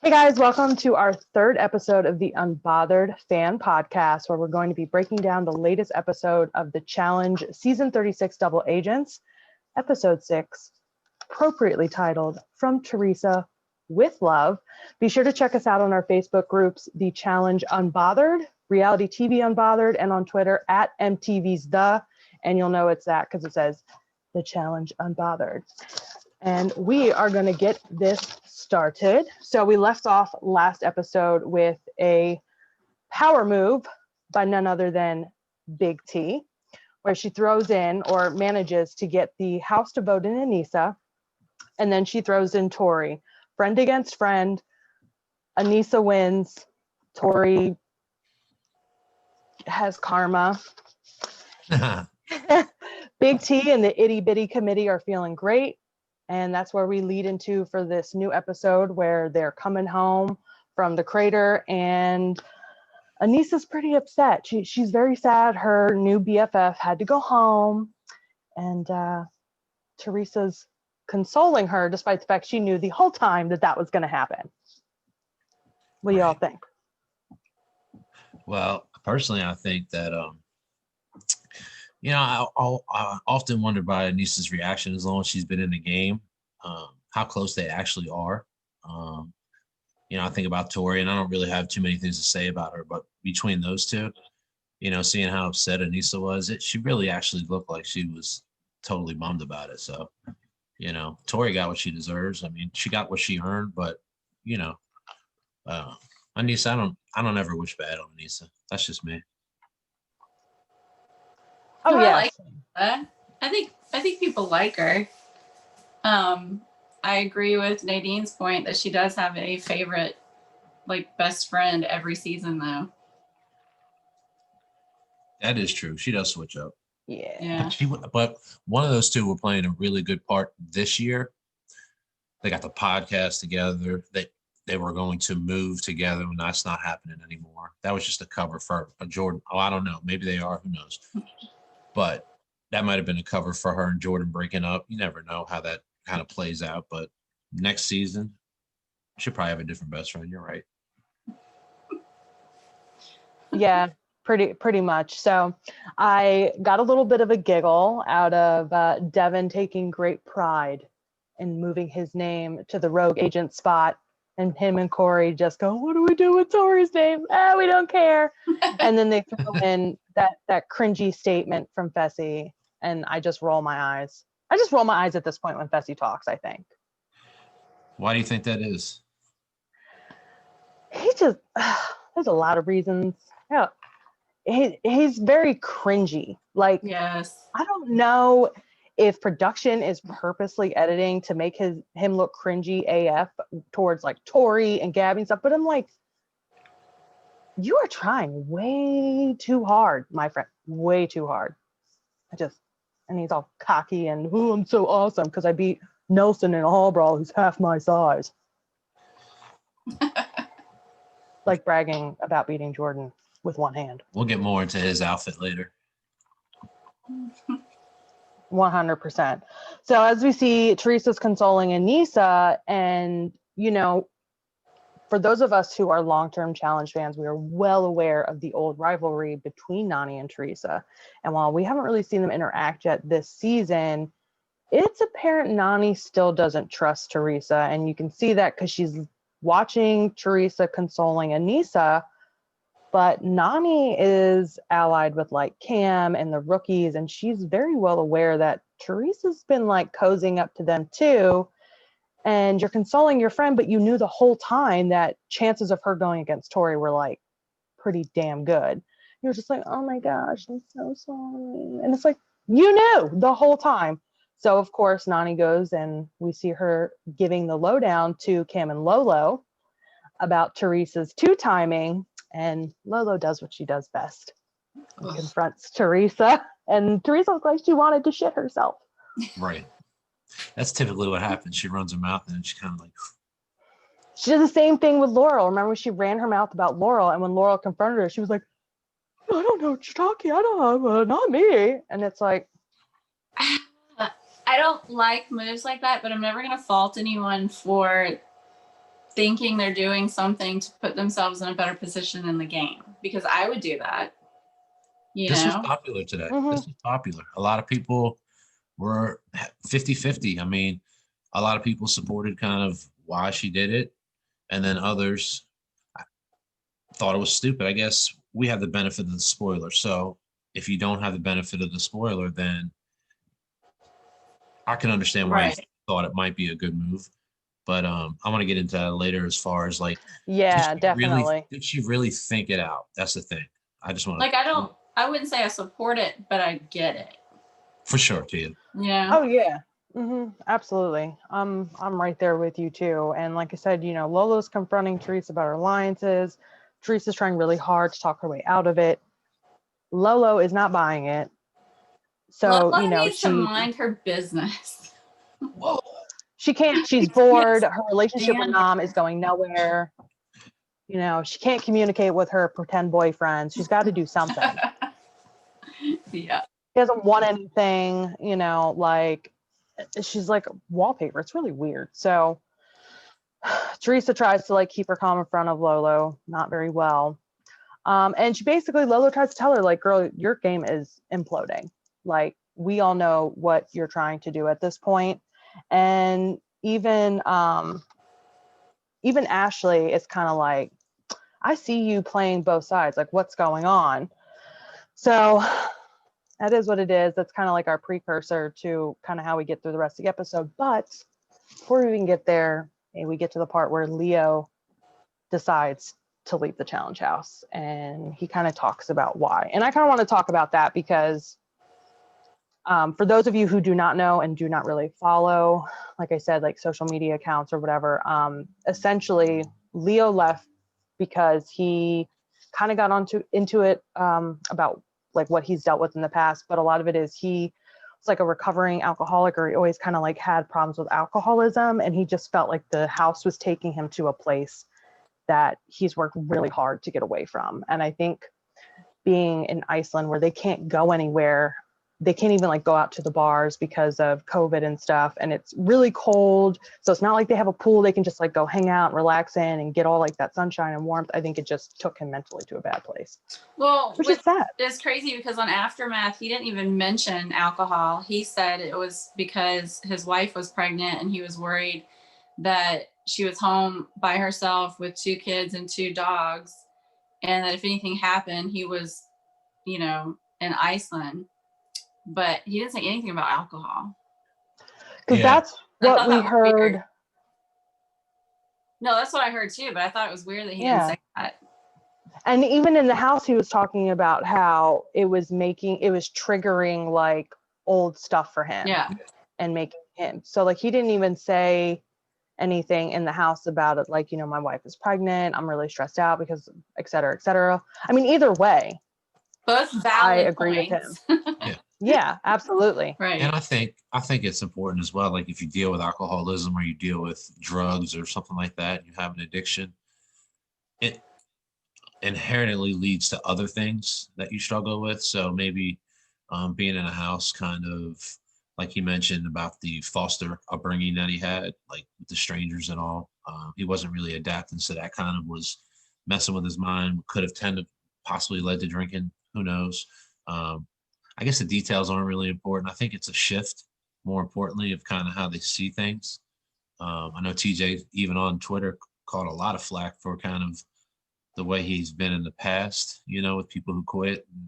Hey guys, welcome to our third episode of the Unbothered fan podcast, where we're going to be breaking down the latest episode of the Challenge Season 36 Double Agents, Episode 6, appropriately titled From Theresa with Love. Be sure to check us out on our Facebook groups, The Challenge Unbothered, Reality TV Unbothered, and on Twitter at MTV's The, and you'll know it's that because it says The Challenge Unbothered. And we are going to get this started. So we left off last episode with a power move by none other than Big T, where she throws in or manages to get the house to vote in Anissa. And then she throws in Tori. Friend against friend. Anissa wins. Tori has karma. Big T and the itty bitty committee are feeling great. And that's where we lead into for this new episode where they're coming home from the crater and Anissa's pretty upset. She's very sad. Her new BFF had to go home and Theresa's consoling her despite the fact she knew the whole time that was going to happen. What do y'all think? Well, personally, I think that, I often wonder about Anissa's reaction as long as she's been in the game, how close they actually are. I think about Tori, and I don't really have too many things to say about her, but between those two, seeing how upset Anissa was, she really actually looked like she was totally bummed about it. So, Tori got what she deserves. I mean, she got what she earned, but, Anissa, I don't ever wish bad on Anissa. That's just me. Oh yeah, I like her. I think people like her. I agree with Nadine's point that she does have a favorite, best friend every season, though. That is true. She does switch up. Yeah. But one of those two were playing a really good part this year. They got the podcast together. They were going to move together, and that's not happening anymore. That was just a cover for a Jordan. Oh, I don't know. Maybe they are. Who knows? But that might have been a cover for her and Jordan breaking up. You never know how that kind of plays out. But next season, she'll probably have a different best friend. You're right. Yeah, pretty much. So I got a little bit of a giggle out of Devin taking great pride in moving his name to the rogue agent spot. And him and Corey just go, what do we do with Tori's name? We don't care. And then they throw in that cringy statement from Fessy, and I just roll my eyes. I just roll my eyes at this point when Fessy talks, I think. Why do you think that is? He just, there's a lot of reasons. Yeah, he's very cringy. Yes. I don't know if production is purposely editing to make him look cringy AF towards Tori and Gabby and stuff, but I'm like, you are trying way too hard, my friend, way too hard. And he's all cocky and, I'm so awesome because I beat Nelson in a hall brawl who's half my size. Like bragging about beating Jordan with one hand. We'll get more into his outfit later. 100%. So as we see, Theresa's consoling Anissa, and for those of us who are long-term challenge fans, we are well aware of the old rivalry between Nany and Theresa. And while we haven't really seen them interact yet this season, it's apparent Nany still doesn't trust Theresa, and you can see that because she's watching Theresa consoling Anissa. But Nany is allied with Cam and the rookies, and she's very well aware that Theresa's been cozying up to them too. And you're consoling your friend, but you knew the whole time that chances of her going against Tori were pretty damn good. You're just oh my gosh, I'm so sorry. And it's you knew the whole time. So of course Nany goes and we see her giving the lowdown to Cam and Lolo about Theresa's two-timing. And Lolo does what she does best. And confronts Theresa. And Theresa looks like she wanted to shit herself. Right. That's typically what happens. She runs her mouth and then she kind of She did the same thing with Laurel. Remember, she ran her mouth about Laurel. And when Laurel confronted her, she was like, I don't know what you're talking. I don't know. Not me. And it's I don't like moves like that, but I'm never going to fault anyone for thinking they're doing something to put themselves in a better position in the game, because I would do that. This was popular today. Mhm. This was popular. A lot of people were 50-50. I mean, a lot of people supported kind of why she did it, and then others thought it was stupid. I guess we have the benefit of the spoiler. So if you don't have the benefit of the spoiler, then I can understand why you Right. thought it might be a good move. But I want to get into that later as far as like, Yeah, definitely. did she really think it out? That's the thing. I just want Like, I wouldn't say I support it, but I get it. for sure, Tia. Yeah. Oh yeah. Absolutely. I'm right there with you too. And like I said, you know, Lolo's confronting Theresa about her alliances. Teresa's trying really hard to talk her way out of it. Lolo is not buying it. So, Lola you know, needs to mind her business. Whoa. she can't, she's bored. Her relationship with Nam is going nowhere. You know, she can't communicate with her pretend boyfriend. She's got to do something. Yeah. She doesn't want anything, you know, like she's like wallpaper. It's really weird. So Theresa tries to like keep her calm in front of Lolo, not very well. And she basically, Lolo tries to tell her, like, girl, your game is imploding. Like, we all know what you're trying to do at this point. And even Ashley is kind of like, I see you playing both sides. Like, what's going on? So that is what it is. That's kind of like our precursor to kind of how we get through the rest of the episode. But before we even get there, we get to the part where Leo decides to leave the challenge house, and he kind of talks about why. And I kind of want to talk about that because for those of you who do not know and do not really follow, like I said, like social media accounts or whatever, essentially Leo left because he kind of got into it about like what he's dealt with in the past. But a lot of it is he was like a recovering alcoholic, or he always kind of like had problems with alcoholism, and he just felt like the house was taking him to a place that he's worked really hard to get away from. And I think being in Iceland where they can't go anywhere, they can't even like go out to the bars because of COVID and stuff, and it's really cold, so it's not like they have a pool they can just like go hang out and relax in and get all like that sunshine and warmth. I think it just took him mentally to a bad place. Well, which is sad. It's crazy because on Aftermath he didn't even mention alcohol. He said it was because his wife was pregnant and he was worried that she was home by herself with 2 kids and 2 dogs, and that if anything happened, he was, you know, in Iceland. But he didn't say anything about alcohol. Because that's what we heard. Weird. No, that's what I heard too, but I thought it was weird that he didn't say that. And even in the house, he was talking about how it was triggering like old stuff for him. Yeah. And making him. So like he didn't even say anything in the house about it. Like, you know, my wife is pregnant. I'm really stressed out because et cetera, et cetera. I mean, either way. Both valid I agree points. with him. Yeah, absolutely. Right. And I think it's important as well. Like if you deal with alcoholism or you deal with drugs or something like that, you have an addiction, it inherently leads to other things that you struggle with. So maybe being in a house, kind of like he mentioned about the foster upbringing that he had, like with the strangers and all, he wasn't really adapting. So that kind of was messing with his mind, could have possibly led to drinking. Who knows? I guess the details aren't really important. I think it's a shift, more importantly, of kind of how they see things. I know TJ, even on Twitter, caught a lot of flack for kind of the way he's been in the past, you know, with people who quit. And,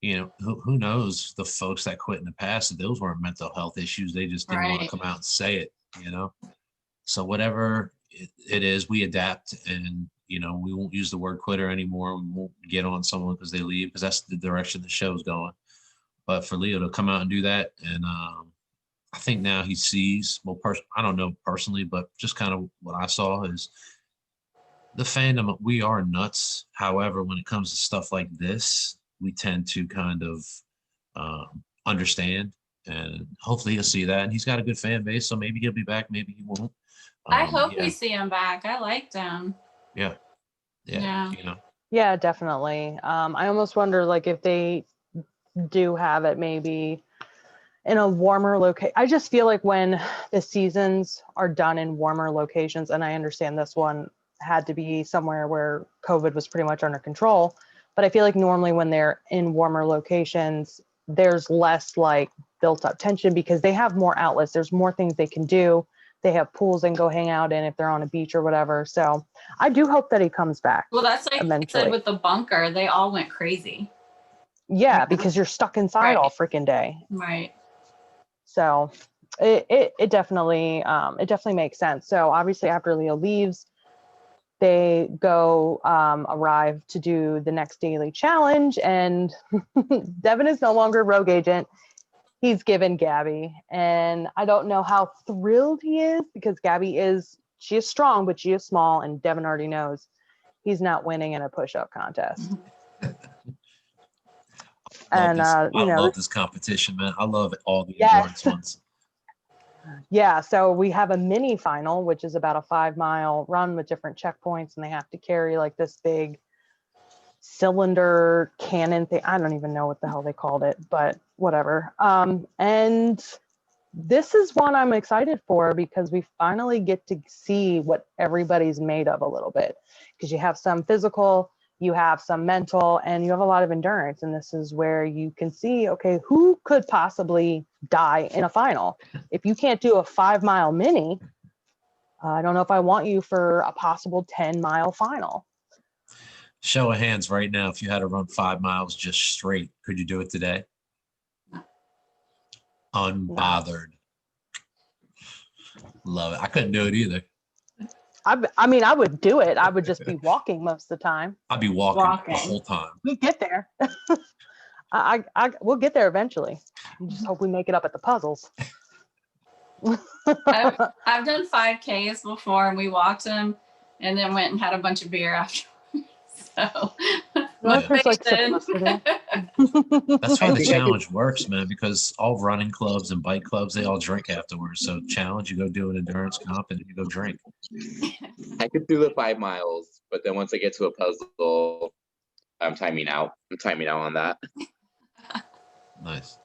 you know, who knows, the folks that quit in the past, those weren't mental health issues. They just didn't want to come out and say it, you know. So whatever it is, we adapt, and, you know, we won't use the word quitter anymore. We won't get on someone because they leave, because that's the direction the show's going. But for Leo to come out and do that, and I think now he sees, well, I don't know personally, but just kind of what I saw is the fandom, we are nuts. However, when it comes to stuff like this, we tend to kind of understand, and hopefully he'll see that. And he's got a good fan base, so maybe he'll be back, maybe he won't. I hope we see him back. I liked him. Yeah. You know. Yeah, definitely. I almost wonder, like, if they do have it maybe in a warmer location. I just feel like when the seasons are done in warmer locations, and I understand this one had to be somewhere where COVID was pretty much under control, but I feel like normally when they're in warmer locations, there's less like built up tension because they have more outlets. There's more things they can do. They have pools they can go hang out in if they're on a beach or whatever. So I do hope that he comes back. Well, that's like eventually. I said with the bunker, they all went crazy. Yeah, because you're stuck inside all freaking day. Right. So it definitely makes sense. So obviously after Leo leaves, they go arrive to do the next daily challenge, and Devin is no longer rogue agent. He's given Gabby, and I don't know how thrilled he is because she is strong, but she is small, and Devin already knows he's not winning in a push-up contest. I love this competition, man. I love all the endurance ones. Yeah, so we have a mini final, which is about a 5-mile run with different checkpoints, and they have to carry like this big cylinder cannon thing. I don't even know what the hell they called it, but whatever. And this is one I'm excited for because we finally get to see what everybody's made of a little bit, because you have some physical, you have some mental, and you have a lot of endurance. And this is where you can see, okay, who could possibly die in a final? If you can't do a 5-mile mini, I don't know if I want you for a possible 10-mile final. Show of hands right now. If you had to run 5 miles just straight, could you do it today? Unbothered. Love it. I couldn't do it either. I mean, I would do it. I would just be walking most of the time. I'd be walking the whole time. We get there. We'll get there eventually. I just hope we make it up at the puzzles. I've done 5Ks before, and we walked them and then went and had a bunch of beer after. So that's how the challenge works, man, because all running clubs and bike clubs, they all drink afterwards. So challenge, you go do an endurance comp and you go drink. I could do the 5 miles, but then once I get to a puzzle, I'm timing out. I'm timing out on that. Nice.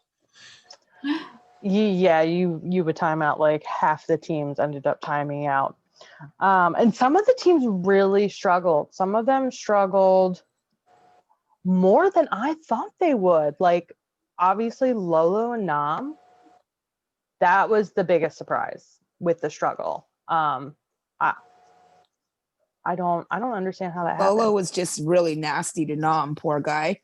Yeah, you would time out. Like half the teams ended up timing out. And some of the teams really struggled. Some of them struggled more than I thought they would. Like obviously Lolo and Nam, that was the biggest surprise with the struggle. I don't understand how that happened. Lolo was just really nasty to Nam, poor guy.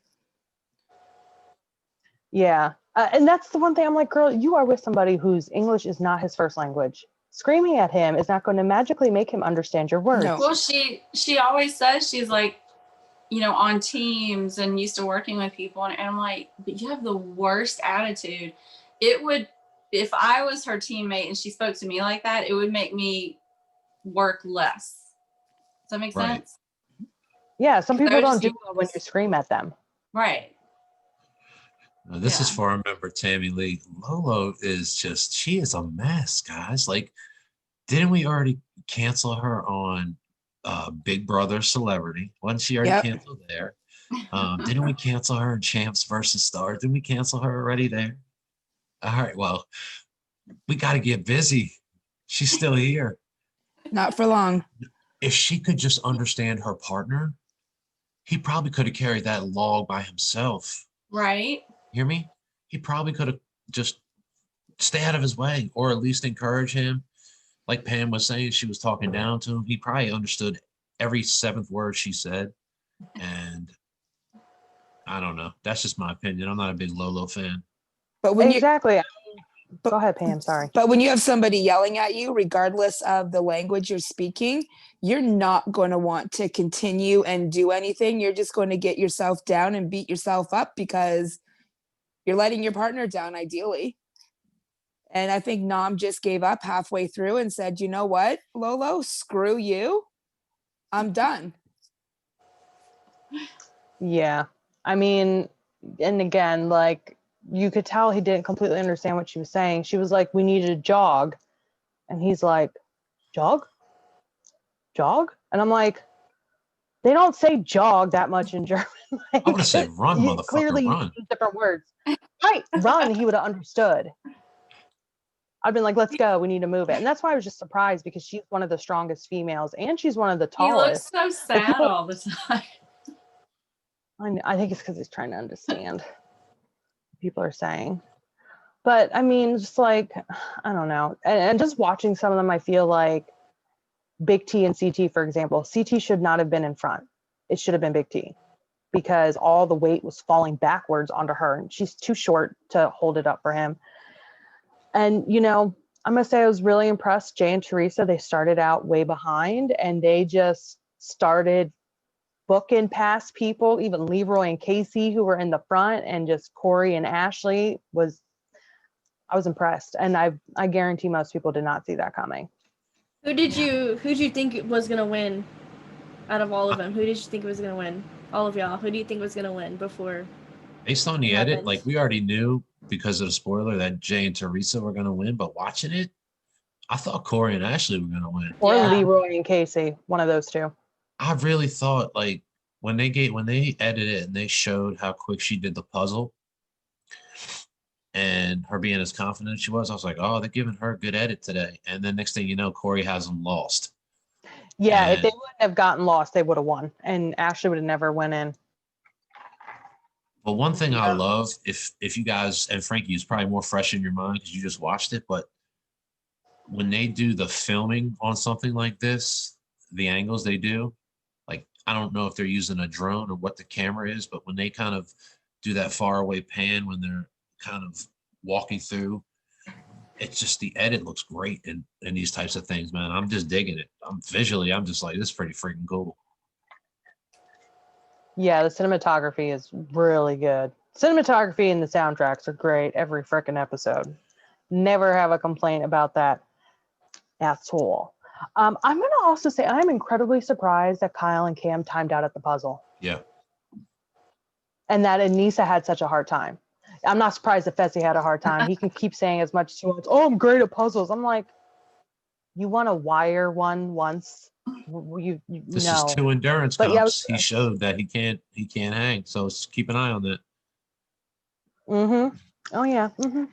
Yeah. And that's the one thing I'm like, girl, you are with somebody whose English is not his first language. Screaming at him is not going to magically make him understand your words. No. Well, she always says she's like, on teams and used to working with people. And I'm like, but you have the worst attitude. It would, if I was her teammate and she spoke to me like that, it would make me work less. Does that make sense? Yeah, some people don't do well when you scream at them. Right. This is for our member Tammy Lee. Lolo is she is a mess, guys. Like, didn't we already cancel her on Big Brother Celebrity? Wasn't she already canceled there? Didn't we cancel her in Champs versus Stars? Didn't we cancel her already there? All right, well, we got to get busy. She's still here. Not for long. If she could just understand her partner, he probably could have carried that log by himself. Right. Hear me? He probably could have just stay out of his way, or at least encourage him. Like Pam was saying, she was talking down to him. He probably understood every 7th word she said. And I don't know. That's just my opinion. I'm not a big Lolo fan. But when Go ahead, Pam. Sorry. But when you have somebody yelling at you, regardless of the language you're speaking, you're not going to want to continue and do anything. You're just going to get yourself down and beat yourself up because you're letting your partner down, ideally. And I think Nam just gave up halfway through and said, you know what, Lolo, screw you. I'm done. Yeah. I mean, and again, like, you could tell he didn't completely understand what she was saying. She was like, we need to jog. And he's like, jog? And I'm like, They don't say jog that much in German. I would have said run, motherfucker, Clearly run. use different words. Right, run, he would have understood. I've been like, let's go, we need to move it. And that's why I was just surprised, because she's one of the strongest females and she's one of the He looks tallest. so sad all the time. I think it's because he's trying to understand what people are saying. But I mean, just like, I don't know. And just watching some of them, I feel like Big T and CT, for example, CT should not have been in front. It should have been Big T, because all the weight was falling backwards onto her and she's too short to hold it up for him. And, you know, I must say I was really impressed. Jay and Theresa, they started out way behind and they just started booking past people, even Leroy and Casey, who were in the front, and just Corey and Ashley I was impressed. And I guarantee most people did not see that coming. Who did you think was gonna win out of all of them? Who did you think was gonna win? All of y'all. Who do you think was gonna win before? Based on the edit, like we already knew because of the spoiler that Jay and Theresa were gonna win, but watching it, I thought Corey and Ashley were gonna win. Or Yeah. Leroy and Casey, one of those two. I really thought, like, when they edited it and they showed how quick she did the puzzle and her being as confident as she was, I was like, oh, they're giving her a good edit today. And then next thing you know, Corey has them lost. Yeah, if And- they wouldn't have gotten lost, they would have won. And Ashley would have never went in. But one thing I love, if you guys, and Frankie, is probably more fresh in your mind because you just watched it, but when they do the filming on something like this, the angles they do, like, I don't know if they're using a drone or what the camera is, but when they kind of do that far away pan when they're kind of walking through, it's just, the edit looks great in these types of things, man. I'm just digging it. I'm just like, this is pretty freaking cool. Yeah, the cinematography is really good. Cinematography and the soundtracks are great every freaking episode. Never have a complaint about that at all. I'm going to also say I'm incredibly surprised that Kyle and Cam timed out at the puzzle, Yeah. and that Anissa had such a hard time. I'm not surprised that Fessy had a hard time. He can keep saying as much as he wants, oh, I'm great at puzzles. I'm like, you want to wire one once? This No. is 2 endurance But yeah, comps. He showed that he can't hang. So keep an eye on that. Mm-hmm. Oh yeah. Mm-hmm.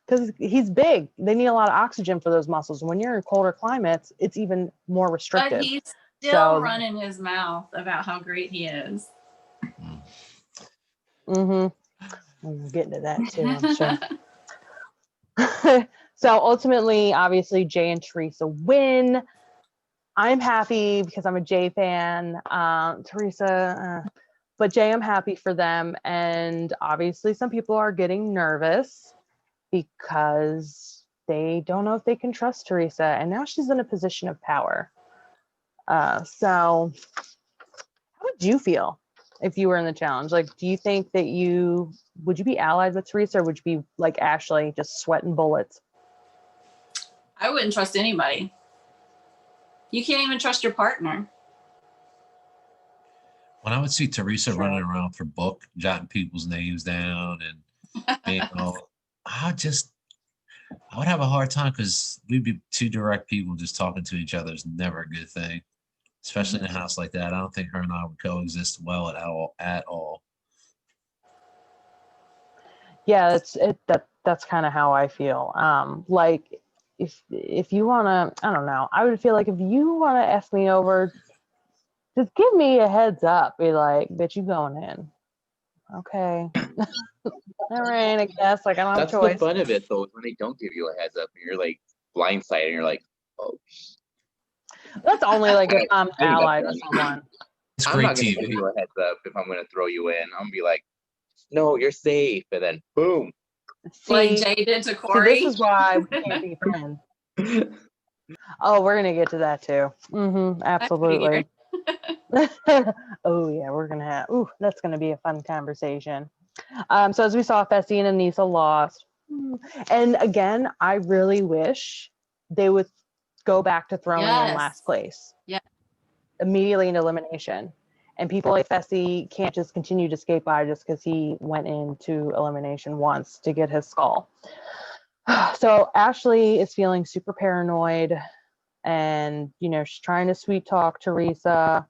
Because he's big. They need a lot of oxygen for those muscles. When you're in colder climates, it's even more restrictive. But he's still So- running his mouth about how great he is. Mm-hmm. We'll get into that too, I'm sure. So ultimately, obviously, Jay and Theresa win. I'm happy because I'm a Jay fan. Theresa, but Jay, I'm happy for them. And obviously, some people are getting nervous because they don't know if they can trust Theresa. And now she's in a position of power. So how would you feel if you were in the challenge? Like, do you think that would you be allied with Theresa, or would you be like Ashley, just sweating bullets? I wouldn't trust anybody. You can't even trust your partner. When I would see Theresa Sure. running around with her book, jotting people's names down and being all, I would have a hard time because we'd be two direct people just talking to each other is never a good thing, especially in a house like that. I don't think her and I would coexist well at all. Yeah, that's kind of how I feel. Like if you wanna, I don't know, I would feel like if you wanna F me over, just give me a heads up. Be like, bitch, you going in. Okay. All right, I guess. Like, I don't have a That's the choice. fun of it, though, is when they don't give you a heads up and you're like blindsided and you're like, oh, That's only like if I'm I think allied that's with someone. It's I'm great not going to give TV. you a heads up if I'm going to throw you in. I'm going to be like, no, you're safe. And then boom. Like See, Jay did to see, Corey. this is why we can't be friends. Oh, we're gonna get to that too. Mm-hmm, absolutely. Oh yeah, we're gonna have. Ooh, that's gonna be a fun conversation. So as we saw, Fessy and Anissa lost, and again, I really wish they would go back to throwing in Yes. last place. Yeah. Immediately in elimination, and people like Fessy can't just continue to skate by just because he went into elimination once to get his skull. So Ashley is feeling super paranoid, and she's trying to sweet talk Theresa.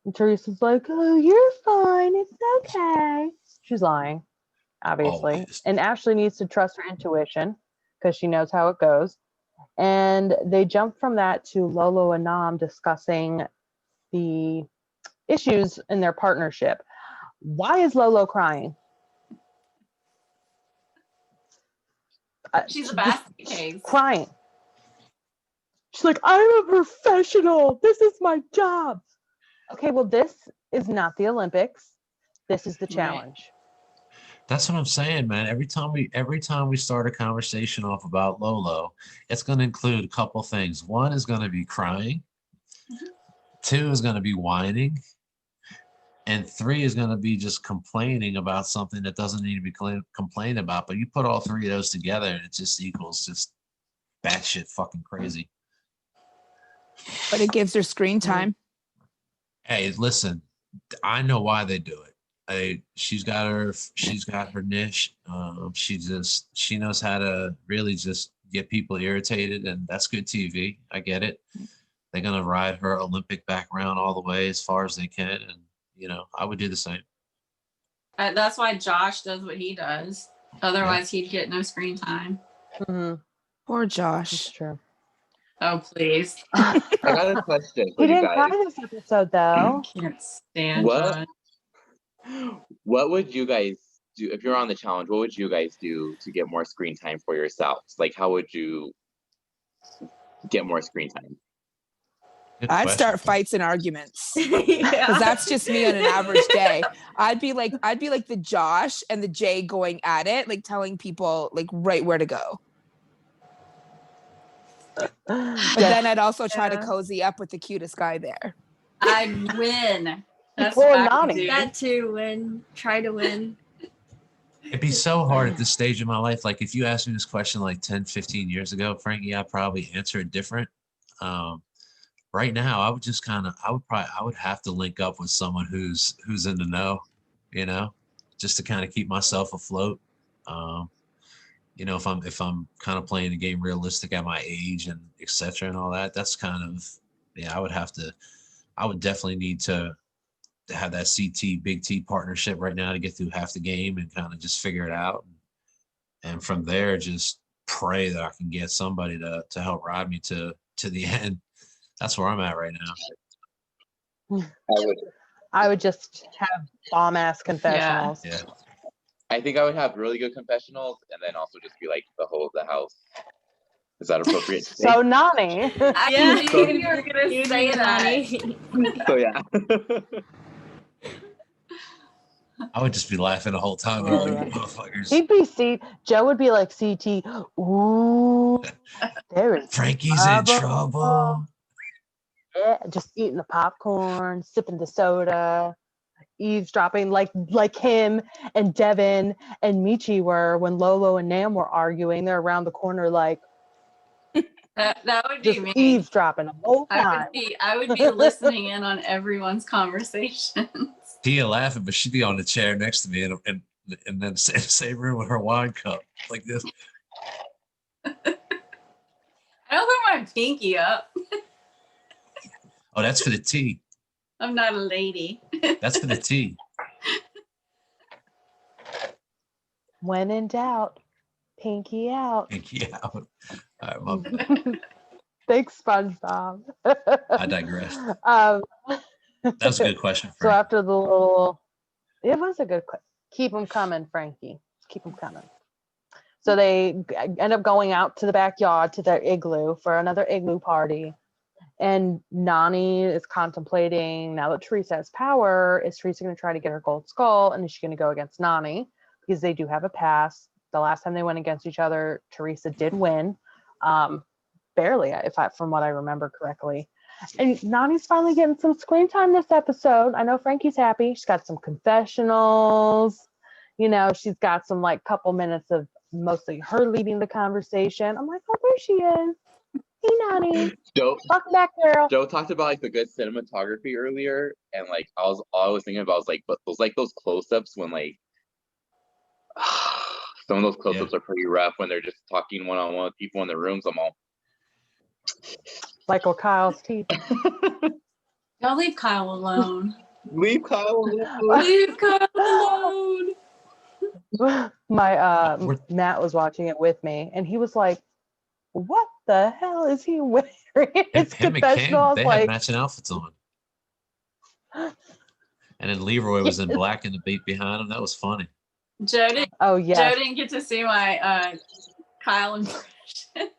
And Teresa's like, oh, you're fine. It's okay. She's lying, obviously. Always. And Ashley needs to trust her intuition because she knows how it goes. And they jump from that to Lolo and Nam discussing the issues in their partnership. Why is Lolo crying? She's a Just basket case. crying. She's like, I'm a professional. This is my job. Okay, well, this is not the Olympics. This is the Right. challenge. That's what I'm saying, man. Every time we start a conversation off about Lolo, it's going to include a couple things. One is going to be crying. Two is going to be whining. And three is going to be just complaining about something that doesn't need to be complained about. But you put all three of those together and it just equals just batshit fucking crazy. But it gives her screen time. Hey, listen, I know why they do it. She's got her niche. She knows how to really just get people irritated, and that's good TV. I get it. They're gonna ride her Olympic background all the way as far as they can, and I would do the same. That's why Josh does what he does. Otherwise, he'd get no screen time. Mm-hmm. Poor That's Josh. true. Oh, please. I got a question for He you didn't cry guys. this episode, though. Can't stand What? Josh. What would you guys do if you're on the challenge? What would you guys do to get more screen time for yourselves? Like, how would you get more screen time? Good I'd question. start fights and arguments. Because Yeah. that's just me on an average day. I'd be like the Josh and the Jay going at it, like telling people like right where to go. But then I'd also try to Yeah. cozy up with the cutest guy there. I'd win. That's Poor what I would Nani. do. That too, win. Try to win. It'd be so hard at this stage of my life. Like if you asked me this question like 10, 15 years ago, Frankie, I'd probably answer it different. Right now, I would just I would have to link up with someone who's in the know, just to kind of keep myself afloat. If I'm kind of playing the game realistic at my age and et cetera and all that, that's kind of, I would definitely need to have that CT Big T partnership right now to get through half the game and kind of just figure it out. And from there, just pray that I can get somebody to help ride me to the end. That's where I'm at right now. I would just have bomb ass confessionals. Yeah. I think I would have really good confessionals and then also just be like the whole of the house. Is that appropriate to say? So Nani. I Yeah, knew you were gonna you'd say be that. Nani. So yeah. I would just be laughing the whole time. Yeah, Like, yeah. motherfuckers. He'd be Joe would be like CT. Ooh, there is Frankie's in trouble. trouble. Yeah, just eating the popcorn, sipping the soda, eavesdropping like him and Devin and Michi were when Lolo and Nam were arguing. They're around the corner like That would be just me. eavesdropping the whole time. I would be listening in on everyone's conversations. Tia laughing, but she'd be on the chair next to me and then the same room with her wine cup like this. I don't put my pinky up. Oh, that's for the tea. I'm not a lady. That's for the tea. When in doubt, pinky out. Pinky out. All right, my bad. Thanks, SpongeBob. I digress. That was a good question, So Frank. after the little, it was a good question. Keep them coming, Frankie. Keep them coming. So they end up going out to the backyard to their igloo for another igloo party. And Nani is contemplating, now that Theresa has power, is Theresa going to try to get her gold skull? And is she going to go against Nani? Because they do have a pass. The last time they went against each other, Theresa did win. Barely, from what I remember correctly. And Nani's finally getting some screen time this episode. I know Frankie's happy. She's got some confessionals. She's got some couple minutes of mostly her leading the conversation. I'm like, oh, there she is. Hey, Nani. Welcome back, girl. Joe talked about the good cinematography earlier, and all I was thinking about was those close-ups when some of those close-ups are pretty rough when they're just talking one-on-one with people in the rooms. I'm all Michael Kyle's teeth. Don't leave Kyle alone. Leave Kyle alone. Leave Kyle alone. My We're- Matt was watching it with me, and he was like, "What the hell is he wearing?" It's him and confessional. I Cam, was they had like, matching outfits on. And then Leroy was in black in the beat behind him. That was funny. Joe didn't, "Oh Joe yeah." didn't get to see my Kyle impression.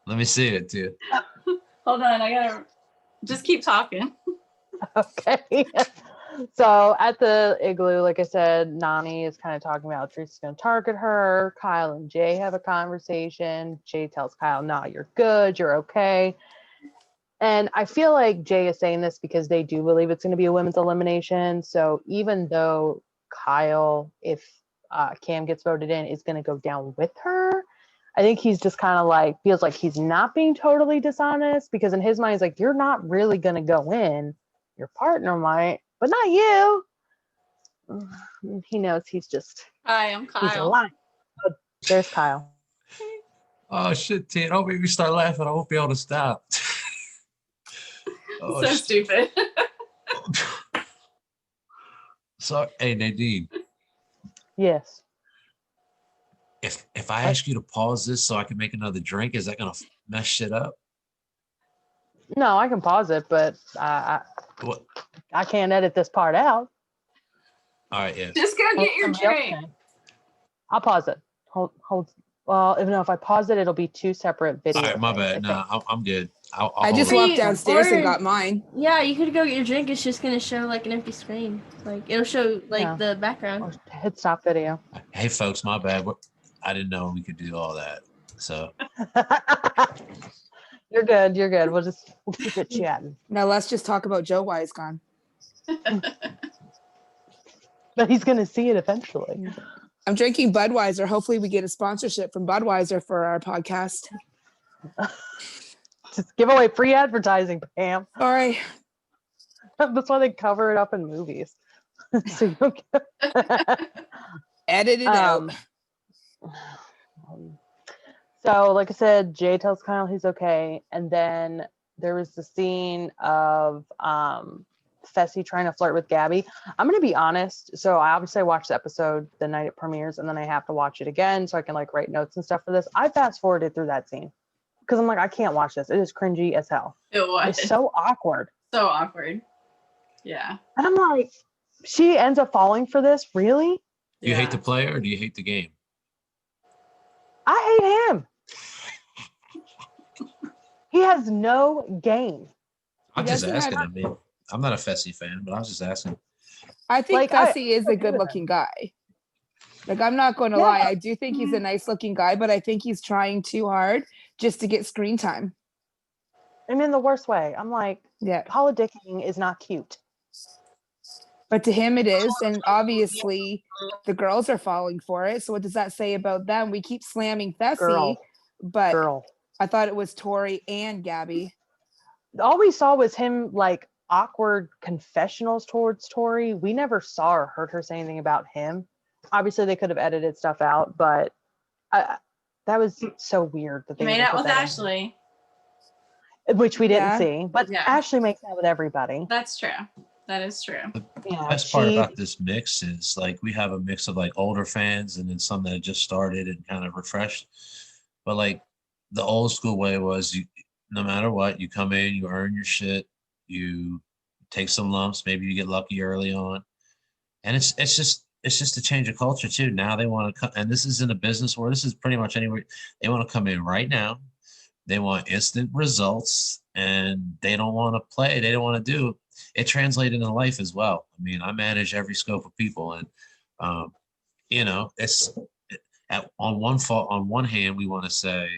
Let me see it too. Hold on, I gotta just keep talking. Okay. So at the igloo, like I said, Nani is kind of talking about Teresa's going to target her. Kyle and Jay have a conversation. Jay tells Kyle, "Nah, you're good. You're okay." And I feel like Jay is saying this because they do believe it's going to be a women's elimination. So even though Kyle, if Cam gets voted in, is going to go down with her, I think he's just kind of like, feels like he's not being totally dishonest, because in his mind, he's like, you're not really going to go in. Your partner might, but not you. He knows he's Hi, I'm he's Kyle. lying. Oh, there's Kyle. Oh shit, T. Don't make me start laughing. I won't be able to stop. Oh, So stupid. So, hey Nadine, Yes. if I ask you to pause this so I can make another drink, is that gonna mess shit up? No, I can pause it, but What? I can't edit this part out. All right, yeah. Just go get your Somebody else drink. can. I'll pause it. Hold. Well, if I pause it, it'll be two separate videos. All right, my things, I bad. think. Nah, I'm good. I'll I just hold it. walked downstairs and Or- got mine. Yeah, you could go get your drink. It's just gonna show like an empty screen. Like it'll show like Yeah. the background. Or hit stop video. Hey folks, my bad. I didn't know we could do all that. So You're good. You're good. We'll keep it chatting. Now let's just talk about Joe while he's gone. But he's gonna see it eventually. I'm drinking Budweiser. Hopefully we get a sponsorship from Budweiser for our podcast. Just give away free advertising, Pam. All right. That's why they cover it up in movies. So you don't get- Edit it out. So, like I said, Jay tells Kyle he's okay, and then there was the scene of Fessy trying to flirt with Gabby. I'm gonna be honest. So I obviously watched the episode the night it premieres, and then I have to watch it again so I can like write notes and stuff for this. I fast forwarded through that scene because I'm like, I can't watch this. It is cringy as hell. It was It's so awkward. so awkward. Yeah. And I'm like, she ends up falling for this? Really? do you hate the player or do you hate the game? I hate him. He has no game. I'm He just doesn't asking. have- I mean, I'm not a Fessy fan, but I was just asking. I think Like, Fessy is I a agree with him. good-looking guy. Like, I'm not going to Yeah. lie. I do think he's a nice-looking guy, but I think he's trying too hard just to get screen time. And in the worst way. I'm like, Yeah. politicking is not cute. But to him it is, and obviously the girls are falling for it. So what does that say about them? We keep slamming Fessy, Girl. but Girl. I thought it was Tori and Gabby. All we saw was him like awkward confessionals towards Tori. We never saw or heard her say anything about him. Obviously, they could have edited stuff out, but that was so weird that He they made even out put with that in. Ashley. Which we didn't Yeah. see. But Yeah. Ashley makes out with everybody. That's true. That is true. Yeah, Best part about this mix is like we have a mix of like older fans and then some that just started and kind of refreshed. But like the old school way was you no matter what, you come in, you earn your shit, you take some lumps, maybe you get lucky early on. And it's just a change of culture too. Now they want to come, and this is in a business where this is pretty much anywhere they want to come in right now. They want instant results and they don't want to play. They don't want to do it. Translated in life as well. I mean, I manage every scope of people, and it's on one hand, we want to say,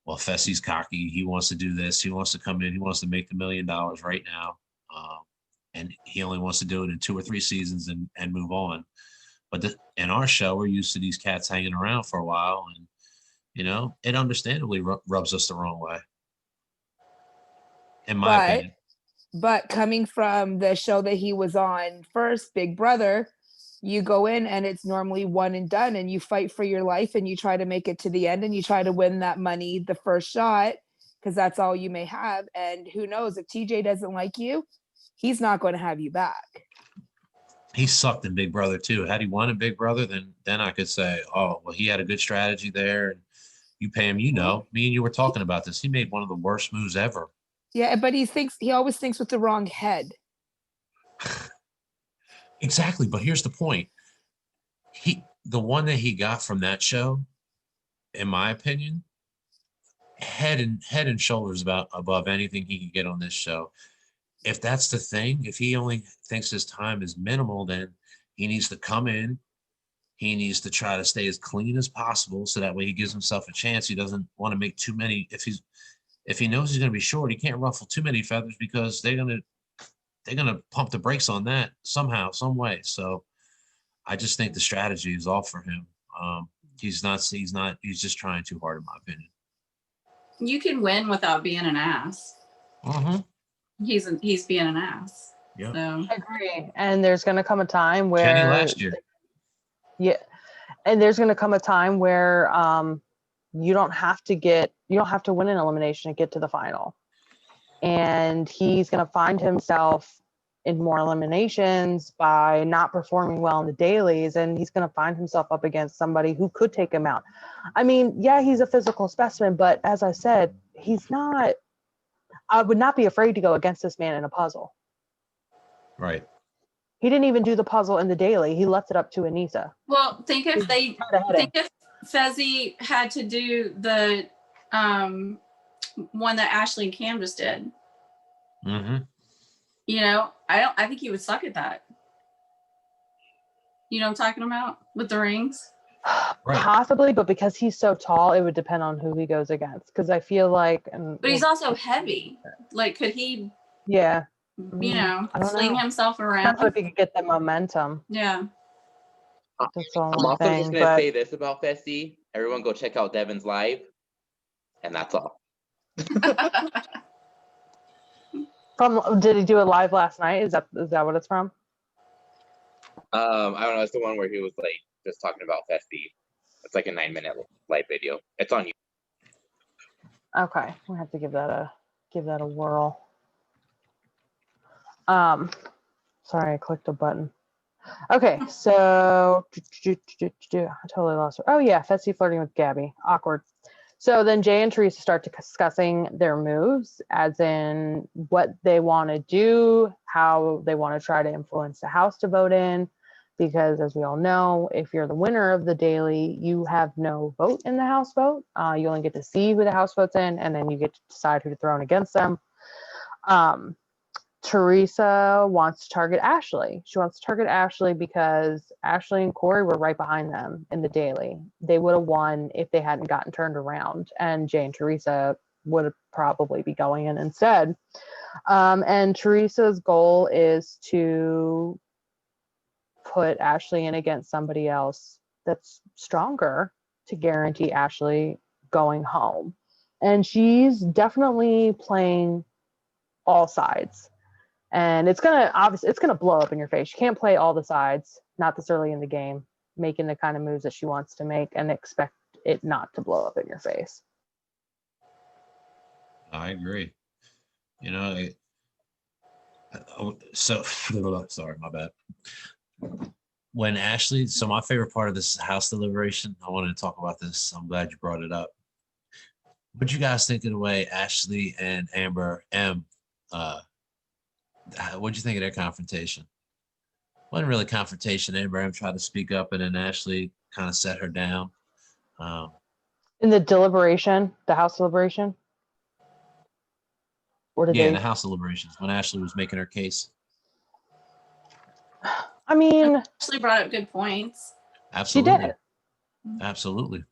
well, Fessy's cocky. He wants to do this. He wants to come in. He wants to make the $1 million right now. And he only wants to do it in 2 or 3 seasons and move on. But in our show, we're used to these cats hanging around for a while, and it understandably rubs us the wrong way. In my opinion. But coming from the show that he was on first, Big Brother, you go in and it's normally one and done, and you fight for your life and you try to make it to the end and you try to win that money the first shot because that's all you may have. And who knows, if TJ doesn't like you, he's not going to have you back. He sucked in Big Brother too. Had he won in Big Brother, then I could say, oh, well, he had a good strategy there. And you pay him, me and you were talking about this. He made one of the worst moves ever. Yeah, but he always thinks with the wrong head. Exactly. But here's the point. The one that he got from that show, in my opinion, head and shoulders above anything he could get on this show. If that's the thing, if he only thinks his time is minimal, then he needs to come in. He needs to try to stay as clean as possible, so that way he gives himself a chance. He doesn't want to make too many. If he knows he's going to be short, he can't ruffle too many feathers, because they're gonna pump the brakes on that somehow, some way. So I just think the strategy is off for him. He's just trying too hard, in my opinion. You can win without being an ass. Mm-hmm. He's being an ass. Yeah. So. I agree. And there's going to come a time where Kenny last year. Yeah. And there's going to come a time where you don't have to win an elimination to get to the final. And he's going to find himself in more eliminations by not performing well in the dailies, and he's going to find himself up against somebody who could take him out. I mean, yeah, he's a physical specimen, but as I said, I would not be afraid to go against this man in a puzzle. Right. He didn't even do the puzzle in the daily. He left it up to Anissa. Well, think if Fezzi had to do the one that Ashley and Cam just did. Mm-hmm. I think he would suck at that. You know what I'm talking about with the rings? Right. Possibly, but because he's so tall, it would depend on who he goes against. Because I feel like, but he's also heavy. Like, could he? Yeah. Sling himself around? That's if he could get the momentum. Yeah. That's all I'm also just gonna say this about Fessy. Everyone go check out Devin's live, and that's all. Did he do a live last night? Is that what it's from? I don't know. It's the one where he was like just talking about Fessy. It's like a 9-minute live video. It's on YouTube. Okay, we'll have to give that a whirl. Sorry, I clicked a button. Okay, so I totally lost her. Oh yeah, Fessy flirting with Gabby. Awkward. So then Jay and Theresa start discussing their moves, as in what they want to do, how they want to try to influence the house to vote in, because as we all know, if you're the winner of the daily, you have no vote in the house vote. You only get to see who the house votes in, and then you get to decide who to throw in against them. Theresa wants to target Ashley. She wants to target Ashley because Ashley and Corey were right behind them in the daily. They would have won if they hadn't gotten turned around, and Jay and Theresa would probably be going in instead. And Teresa's goal is to put Ashley in against somebody else that's stronger to guarantee Ashley going home. And she's definitely playing all sides. And it's gonna blow up in your face. You can't play all the sides, not this early in the game, making the kind of moves that she wants to make and expect it not to blow up in your face. I agree. Sorry, my bad. When Ashley, so my favorite part of this house deliberation, I wanted to talk about this. I'm glad you brought it up. What you guys think of the way Ashley and Amber M, what'd you think of their confrontation? Wasn't really confrontation. Amber M tried to speak up, and then Ashley kind of set her down. In the deliberation, the house deliberation? Or did in the house deliberations, when Ashley was making her case. I mean, Ashley brought up good points. Absolutely. She did. Absolutely.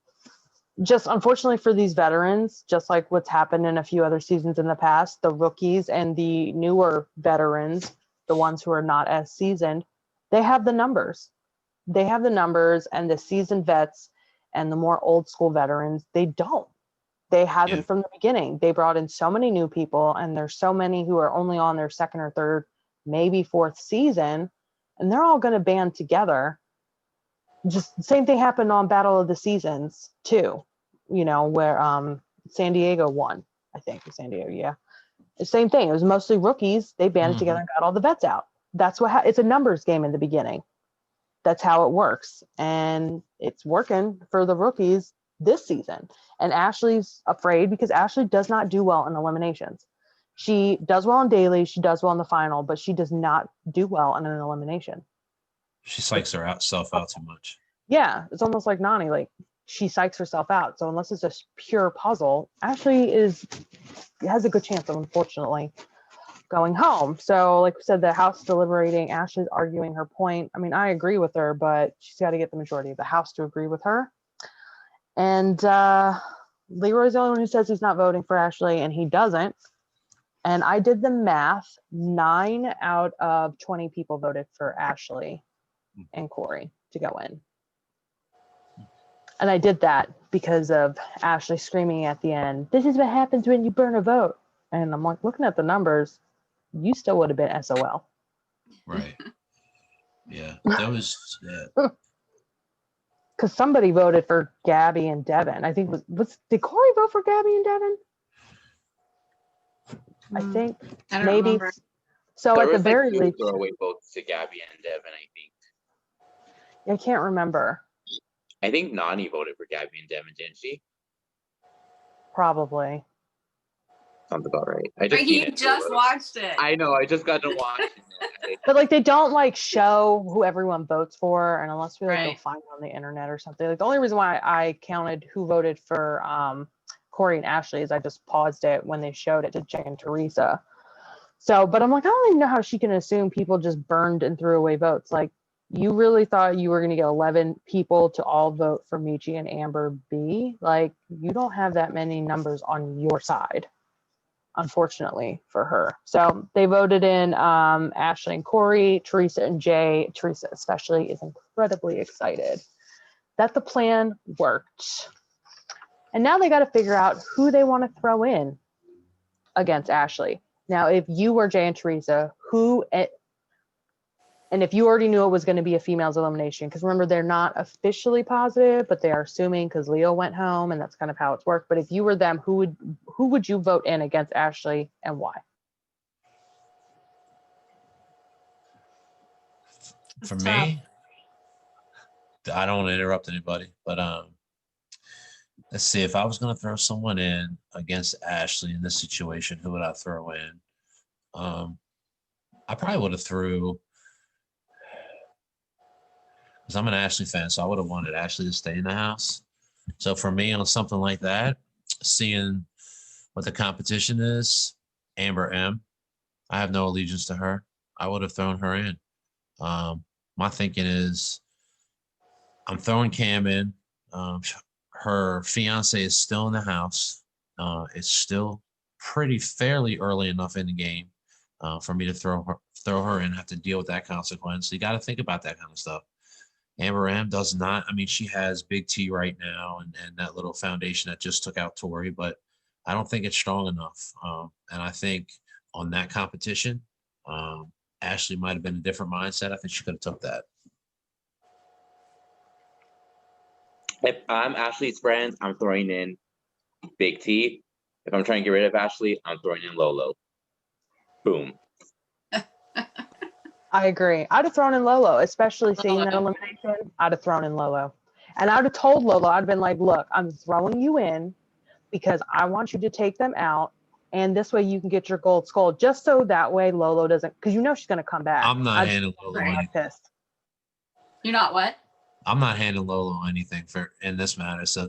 Just unfortunately for these veterans, just like what's happened in a few other seasons in the past, the rookies and the newer veterans, the ones who are not as seasoned, they have the numbers. They have the numbers, and the seasoned vets and the more old school veterans, they don't. They haven't from the beginning. They brought in so many new people, and there's so many who are only on their second or third, maybe fourth season, and they're all going to band together. Just the same thing happened on Battle of the Seasons too, where San Diego won, I think. San Diego, yeah. Same thing. It was mostly rookies. They banded together and got all the vets out. That's what it's a numbers game in the beginning. That's how it works. And it's working for the rookies this season. And Ashley's afraid because Ashley does not do well in eliminations. She does well in daily, she does well in the final, but she does not do well in an elimination. She psychs herself out too much. Yeah, it's almost like Nani, like she psychs herself out. So unless it's a pure puzzle, Ashley has a good chance of, unfortunately, going home. So like we said, the House deliberating, Ashley's arguing her point. I mean, I agree with her, but she's got to get the majority of the House to agree with her. And Leroy's the only one who says he's not voting for Ashley, and he doesn't. And I did the math. 9 out of 20 people voted for Ashley and Corey to go in. And I did that because of Ashley screaming at the end, "This is what happens when you burn a vote." And I'm like, looking at the numbers, you still would have been SOL. Right. Yeah. That was, yeah. Because somebody voted for Gabby and Devin. I think did Corey vote for Gabby and Devin? I think I don't maybe. remember. So There at the was, like, very 2 least, throwaway votes to Gabby and Devin, I think. I can't remember. I think Nani voted for Gabby and Devin, didn't she? Probably. Sounds about right. I But just he seen it. just watched it. I know. I just got to watch it. But like they don't like show who everyone votes for, and unless we like go Right. find it on the internet or something. Like the only reason why I counted who voted for Corey and Ashley is I just paused it when they showed it to Jay and Theresa. So, but I'm like, I don't even know how she can assume people just burned and threw away votes. Like, you really thought you were going to get 11 people to all vote for Michi and Amber B? Like, you don't have that many numbers on your side, unfortunately for her. So they voted in Ashley and Corey, Theresa and Jay. Theresa especially is incredibly excited that the plan worked. And now they got to figure out who they want to throw in against Ashley. Now, if you were Jay and Theresa, and if you already knew it was going to be a female's elimination, because remember, they're not officially positive, but they are assuming because Leo went home, and that's kind of how it's worked. But if you were them, who would you vote in against Ashley, and why? For me, I don't want to interrupt anybody, but let's see. If I was going to throw someone in against Ashley in this situation, who would I throw in? I probably would have threw, because I'm an Ashley fan, so I would have wanted Ashley to stay in the house. So for me, on something like that, seeing what the competition is, Amber M, I have no allegiance to her. I would have thrown her in. My thinking is, I'm throwing Cam in. Her fiance is still in the house. It's still fairly early enough in the game for me to throw her in, have to deal with that consequence. So you got to think about that kind of stuff. Amber M does not. I mean, she has Big T right now and that little foundation that just took out Tori, but I don't think it's strong enough. And I think on that competition, Ashley might have been a different mindset. I think she could have took that. If I'm Ashley's friends, I'm throwing in Big T. If I'm trying to get rid of Ashley, I'm throwing in Lolo. Boom. I agree. I'd have thrown in Lolo, especially seeing that elimination. I'd have thrown in Lolo. And I would have told Lolo, I'd have been like, look, I'm throwing you in because I want you to take them out. And this way you can get your gold skull, just so that way Lolo doesn't, because you know she's going to come back. I'm not handing Lolo anything. Pissed. You're not what? I'm not handing Lolo anything in this matter. So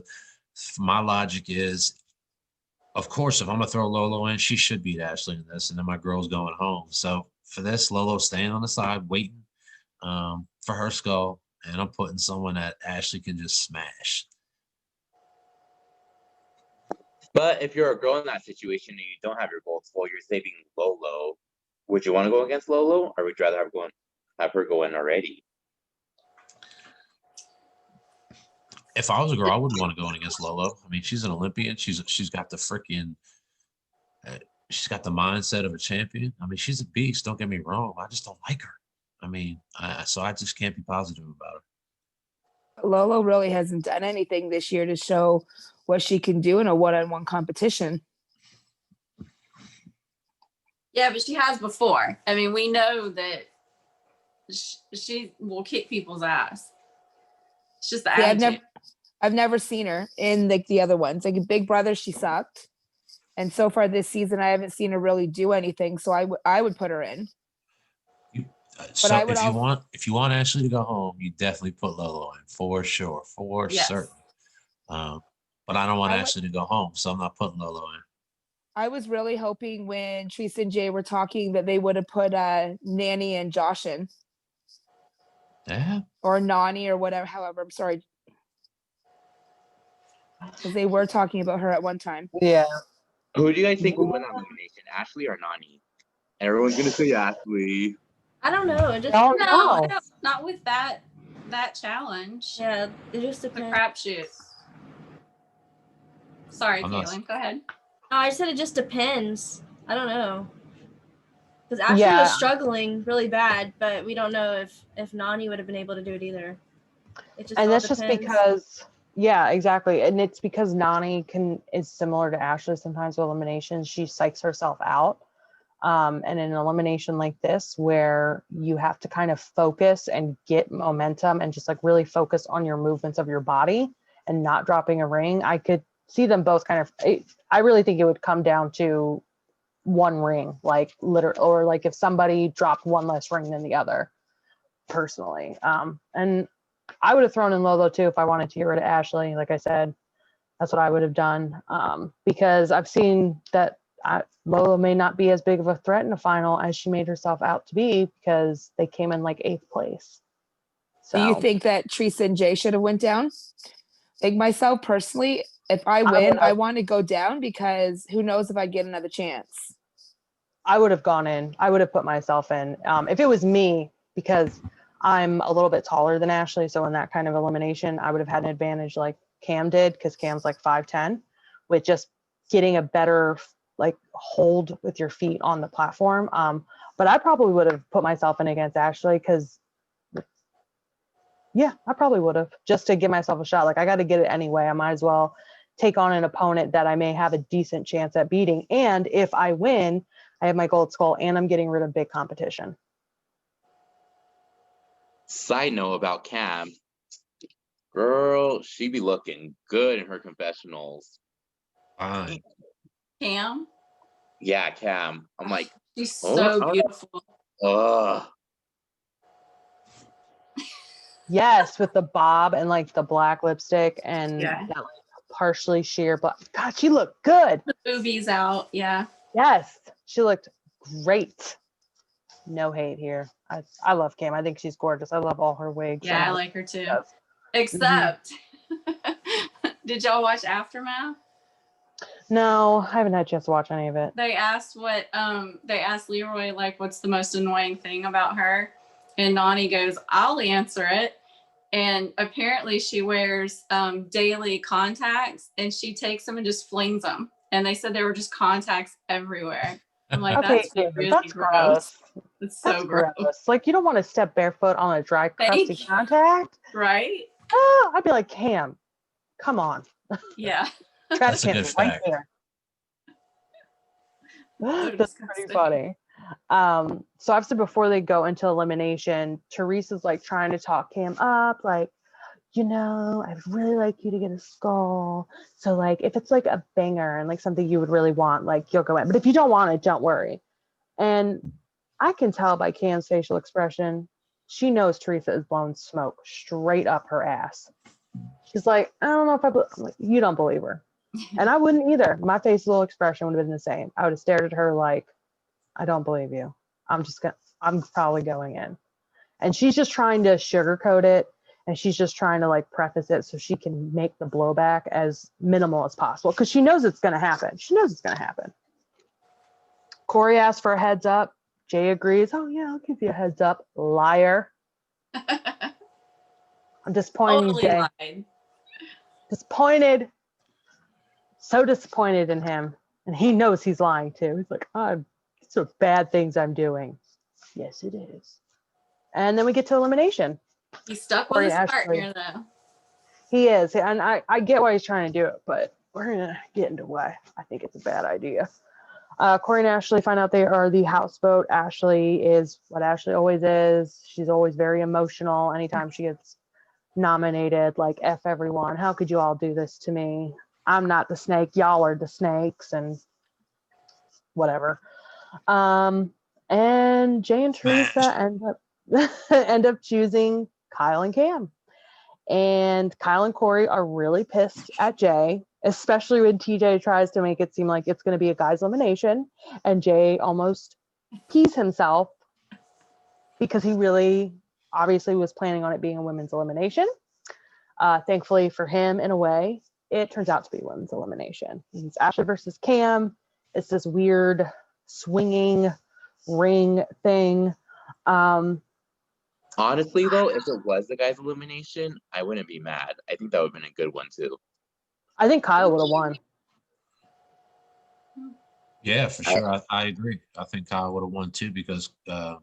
my logic is, of course, if I'm going to throw Lolo in, she should beat Ashley in this. And then my girl's going home. So for this, Lolo's staying on the side, waiting for her skull. And I'm putting someone that Ashley can just smash. But if you're a girl in that situation and you don't have your gold skull, you're saving Lolo. Would you want to go against Lolo, or would you rather have her go in already? If I was a girl, I wouldn't want to go in against Lolo. I mean, she's an Olympian. She's got the freaking she's got the mindset of a champion. I mean, she's a beast. Don't get me wrong. I just don't like her. I mean, so I just can't be positive about her. Lolo really hasn't done anything this year to show what she can do in a one-on-one competition. Yeah, but she has before. I mean, we know that she will kick people's ass. It's just the Yeah, attitude. I've never seen her in like the other ones. Like Big Brother, she sucked. And so far this season, I haven't seen her really do anything. So I would put her in. So I would if you want Ashley to go home, you definitely put Lolo in for sure, for Yes. certain. But I don't want I Ashley to go home, so I'm not putting Lolo in. I was really hoping when Theresa and Jay were talking that they would have put Nanny and Josh in, Yeah. or Nani or whatever. However, I'm sorry, because they were talking about her at one time. Yeah. Who do you guys think would win that elimination, Ashley or Nani? Everyone's gonna say Ashley. I don't know. It just Don't No, know. not with that challenge. yeah, it just It's a depends. crapshoot. Sorry, I'm not- Caitlin, go ahead. No, I said it just depends. I don't know. Because Ashley Yeah. was struggling really bad, but we don't know if Nani would have been able to do it either. It just And all that's just depends. because, yeah, exactly. And it's because Nani is similar to Ashley sometimes with eliminations. She psychs herself out. And in an elimination like this, where you have to kind of focus and get momentum and just like really focus on your movements of your body and not dropping a ring, I could see them both kind of, I really think it would come down to one ring, like literally, or like if somebody dropped one less ring than the other, personally. And I would have thrown in Lolo too if I wanted to get rid of Ashley. Like I said, that's what I would have done, because I've seen that Lolo may not be as big of a threat in the final as she made herself out to be, because they came in like 8th place. So Do you think that Theresa and Jay should have went down? Like myself personally, if I win, I want to go down because who knows if I get another chance. I would have gone in. I would have put myself in. If it was me, because I'm a little bit taller than Ashley, so in that kind of elimination, I would have had an advantage like Cam did, because Cam's like 5'10", with just getting a better like hold with your feet on the platform. But I probably would have put myself in against Ashley, because yeah, I probably would have, just to give myself a shot. Like I got to get it anyway. I might as well take on an opponent that I may have a decent chance at beating. And if I win, I have my gold skull and I'm getting rid of big competition. Side note about Cam, girl, she be looking good in her confessionals. Fine. Cam? Yeah, Cam. I'm like, She's so beautiful. ugh. Yes, with the bob and like the black lipstick and Yeah. that like partially sheer, but God, she looked good. The boobies out, yeah. Yes, she looked great. No hate here. I love Cam. I think she's gorgeous. I love all her wigs. Yeah, I like her too. Except, did y'all watch Aftermath? No, I haven't had a chance to watch any of it. They asked Leroy, like, what's the most annoying thing about her? And Nani goes, I'll answer it. And apparently she wears daily contacts, and she takes them and just flings them. And they said there were just contacts everywhere. I'm like, Okay, that's David, really that's gross. It's so That's gross. Like you don't want to step barefoot on a dry, crusty Thank you. contact. Right? Oh, I'd be like, Cam, come on. Yeah. Trash That's a can good is right fact. there. So That's pretty funny. So I've said before they go into elimination, Theresa's like trying to talk Cam up, like, you know, I'd really like you to get a skull. So like if it's like a banger and like something you would really want, like you'll go in. But if you don't want it, don't worry. And I can tell by Cam's facial expression, she knows Theresa is blowing smoke straight up her ass. She's like, I don't know if I'm like, you don't believe her. And I wouldn't either. My facial expression would have been the same. I would have stared at her like, I don't believe you. I'm probably going in. And she's just trying to sugarcoat it. And she's just trying to like preface it so she can make the blowback as minimal as possible. Because she knows it's going to happen. She knows it's going to happen. Corey asked for a heads up. Jay agrees. Oh, yeah, I'll give you a heads up. Liar. I'm disappointed in you, Totally Jay. lied. Disappointed. So disappointed in him. And he knows he's lying too. He's like, these are bad things I'm doing. Yes, it is. And then we get to elimination. He's stuck Corey with his and Ashley. partner, though. He is. And I get why he's trying to do it, but we're going to get into why I think it's a bad idea. Corey and Ashley find out they are the houseboat. Ashley is what Ashley always is. She's always very emotional anytime she gets nominated, like F everyone. How could you all do this to me? I'm not the snake. Y'all are the snakes and whatever. And Jay and Theresa end up choosing Kyle and Cam. And Kyle and Corey are really pissed at Jay, especially when TJ tries to make it seem like it's going to be a guy's elimination. And Jay almost pees himself because he really obviously was planning on it being a women's elimination. Thankfully for him, in a way, it turns out to be a women's elimination. It's Ashley versus Cam. It's this weird swinging ring thing. Honestly, though, if it was the guy's elimination, I wouldn't be mad. I think that would have been a good one too. I think Kyle would have won. Yeah, for sure. I agree. I think Kyle would have won too because the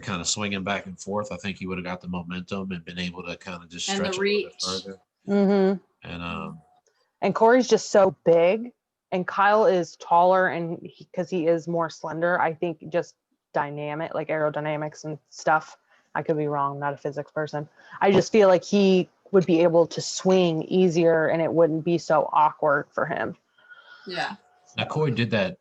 kind of swinging back and forth. I think he would have got the momentum and been able to kind of just And the stretch it a little bit reach. further. Mm-hmm. And Corey's just so big, and Kyle is taller, and because he is more slender, I think just dynamic, like aerodynamics and stuff. I could be wrong. I'm not a physics person. I just feel like he would be able to swing easier, and it wouldn't be so awkward for him. Yeah. Now Corey did that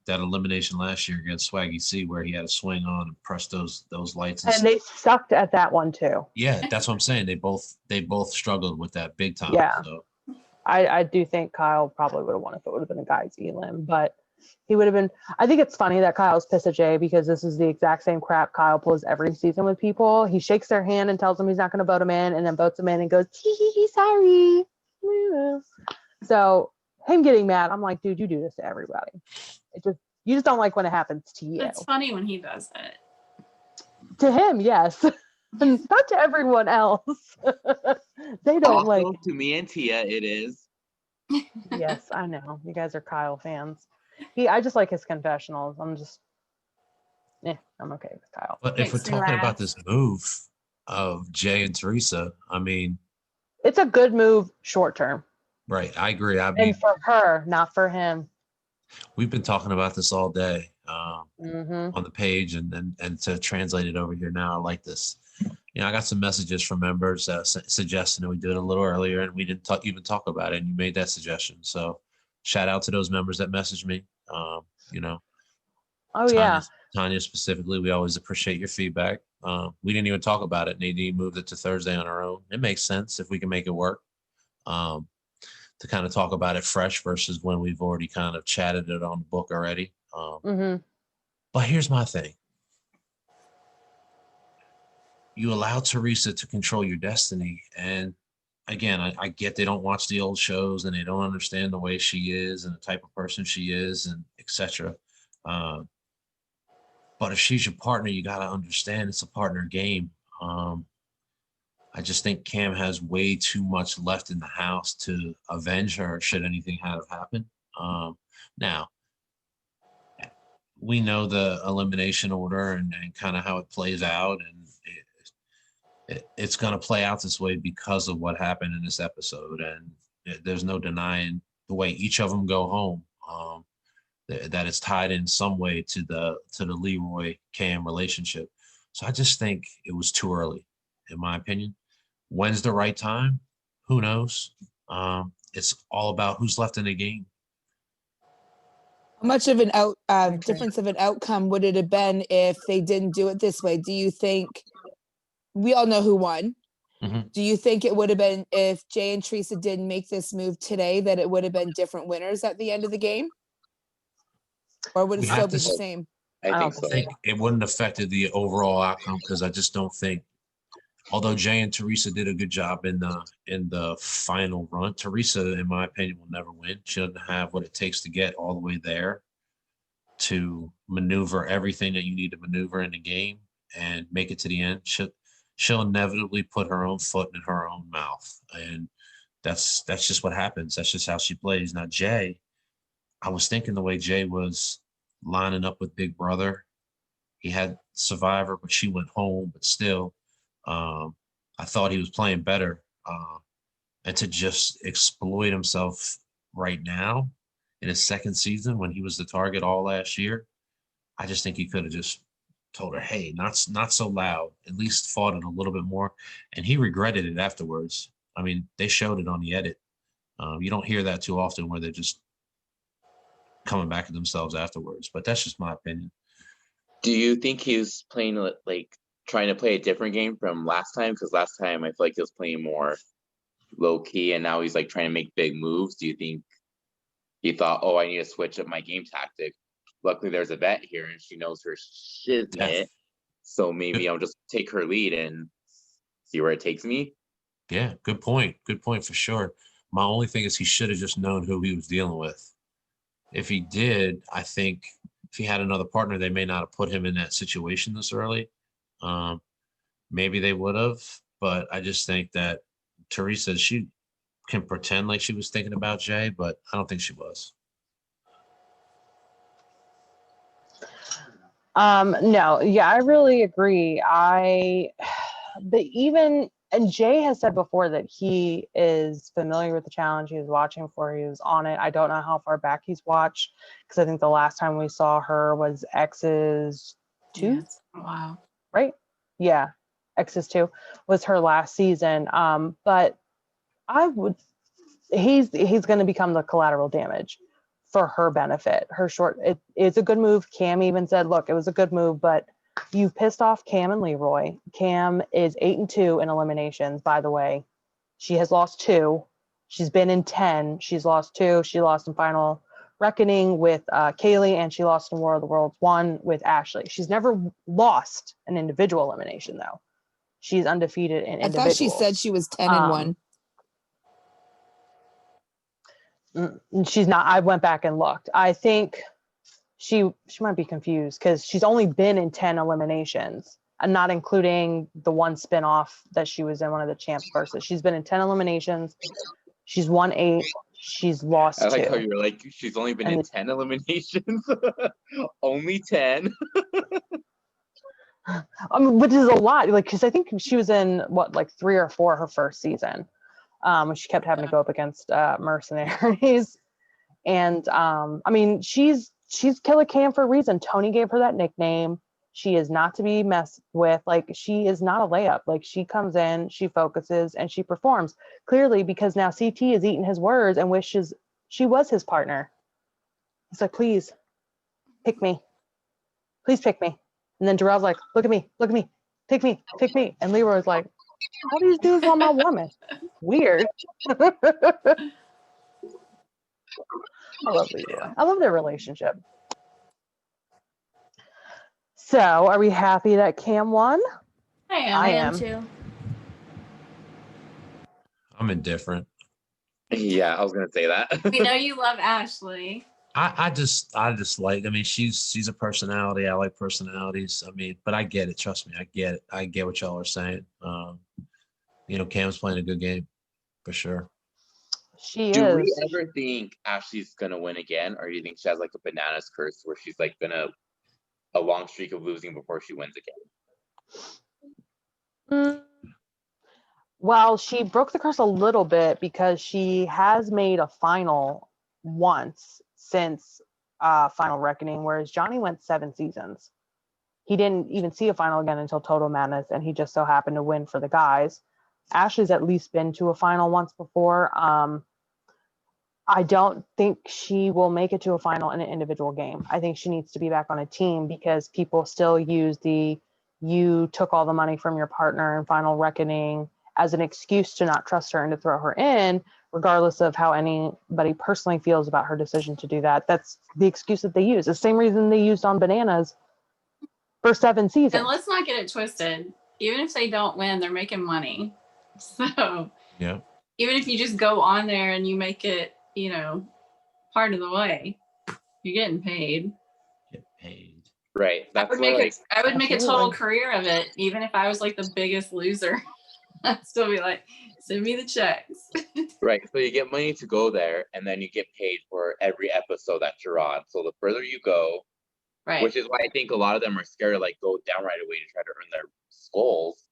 elimination last year against Swaggy C, where he had a swing on and press those lights. And they sucked at that one too. Yeah, that's what I'm saying. They both struggled with that big time. Yeah. So. I do think Kyle probably would have won if it would have been a guy's elim, but he would have been. I think it's funny that Kyle's pissed at Jay because this is the exact same crap Kyle pulls every season with people. He shakes their hand and tells them he's not going to vote him in, and then votes him in and goes, sorry. So him getting mad, I'm like, dude, you do this to everybody. You just don't like when it happens to you. It's funny when he does it. To him, yes. Not to everyone else. They don't Also, like. to me and Tia, it is. Yes, I know. You guys are Kyle fans. I just like his confessionals. I'm okay with Kyle. But if we're Makes me talking laugh. about this move of Jay and Theresa, I mean, It's a good move short term. right. I agree. I mean, And for her, not for him. we've been talking about this all day Mm-hmm. on the page and to translate it over here now. I like this. I got some messages from members suggesting that we do it a little earlier, and we didn't even talk about it. And you made that suggestion, so shout out to those members that messaged me. Oh Tanya, yeah. Tanya specifically, we always appreciate your feedback. We didn't even talk about it. Nadine moved it to Thursday on her own. It makes sense if we can make it work. To kind of talk about it fresh versus when we've already kind of chatted it on the book already. But here's my thing. You allow Theresa to control your destiny. And again, I get they don't watch the old shows and they don't understand the way she is and the type of person she is and etc. But if she's your partner, you got to understand it's a partner game. I just think Cam has way too much left in the house to avenge her should anything have happened. Now, we know the elimination order and kind of how it plays out, and it's going to play out this way because of what happened in this episode. And there's no denying the way each of them go home, that it's tied in some way to the Leroy Cam relationship. So I just think it was too early, in my opinion. When's the right time? Who knows? It's all about who's left in the game. How much of an difference of an outcome would it have been if they didn't do it this way? Do you think we all know who won? Mm-hmm. Do you think it would have been if Jay and Theresa didn't make this move today that it would have been different winners at the end of the game? Or would it still be the same? I think it wouldn't have affected the overall outcome because I just don't think, although Jay and Theresa did a good job in the final run, Theresa, in my opinion, will never win. She doesn't have what it takes to get all the way there to maneuver everything that you need to maneuver in the game and make it to the end. She'll inevitably put her own foot in her own mouth, and that's just what happens. That's just how she plays. Now, Jay, I was thinking the way Jay was lining up with Big Brother, he had Survivor, but she went home, but still. I thought he was playing better, and to just exploit himself right now in his second season when he was the target all last year. I just think he could have just told her, hey, not so loud, at least fought it a little bit more. And he regretted it afterwards. I mean, they showed it on the edit. You don't hear that too often where they're just coming back at themselves afterwards, but that's just my opinion. Do you think he's playing like trying to play a different game from last time? Because last time I feel like he was playing more low key, and now he's like trying to make big moves. Do you think he thought, oh, I need to switch up my game tactic? Luckily, there's a vet here, and she knows her shiznit. Yeah. So maybe I'll just take her lead and see where it takes me. Yeah, good point. Good point for sure. My only thing is he should have just known who he was dealing with. If he did, I think if he had another partner, they may not have put him in that situation this early. Maybe they would have, but I just think that Theresa, she can pretend like she was thinking about Jay, but I don't think she was. No, yeah, I really agree. And Jay has said before that he is familiar with the challenge. He was watching before he was on it. I don't know how far back he's watched because I think the last time we saw her was X's 2. Yes. Wow. Right? Yeah, X's 2 was her last season. But he's going to become the collateral damage for her benefit. It's a good move. Cam even said, look, it was a good move, but you pissed off Cam and Leroy. Cam is 8-2 in eliminations, by the way. She has lost 2. She's been in 10. She's lost 2. She lost in Final Reckoning with Kaylee, and she lost in War of the Worlds 1 with Ashley. She's never lost an individual elimination, though. She's undefeated in individuals. I thought she said she was 10-1. She's not. I went back and looked. I think she might be confused because she's only been in 10 eliminations, and not including the one spinoff that she was in one of the champs versus. She's been in 10 eliminations. She's won 8. She's lost 2. I like how you're like, she's only been in 10 eliminations. Only 10. I mean, which is a lot. Like, because I think she was in like 3 or 4 her first season. She kept having to go up against mercenaries. And I mean, she's Killer Cam for a reason. Tony gave her that nickname. She is not to be messed with. Like, she is not a layup. Like, she comes in, she focuses, and she performs. Clearly, because now CT has eaten his words and wishes she was his partner. He's like, please, pick me. Please pick me. And then Darrell's like, look at me, pick me. And Leroy's like, all these dudes want my woman. Weird. I love Leroy. I love their relationship. So, are we happy that Cam won? I am. too. I'm indifferent. Yeah, I was gonna say that. We know you love Ashley. I just like, I mean, she's a personality. I like personalities. I mean, but I get it. Trust me, I get it. I get what y'all are saying. Cam's playing a good game for sure. She Do is. we ever think Ashley's gonna win again, or do you think she has like a bananas curse where she's like gonna a long streak of losing before she wins again? Well, she broke the curse a little bit because she has made a final once since Final Reckoning, whereas Johnny went 7 seasons. He didn't even see a final again until Total Madness, and he just so happened to win for the guys. Ashley's at least been to a final once before. I don't think she will make it to a final in an individual game. I think she needs to be back on a team because people still use you took all the money from your partner in Final Reckoning as an excuse to not trust her and to throw her in, regardless of how anybody personally feels about her decision to do that. That's the excuse that they use. The same reason they used on Bananas for 7 seasons. And let's not get it twisted. Even if they don't win, they're making money. So yeah, even if you just go on there and you make it, part of the way, you're getting paid. Get paid. Right. I would make a total career of it, even if I was like the biggest loser. I'd still be like, send me the checks. Right. So you get money to go there, and then you get paid for every episode that you're on. So the further you go, Right. Which is why I think a lot of them are scared to like go down right away to try to earn their skulls,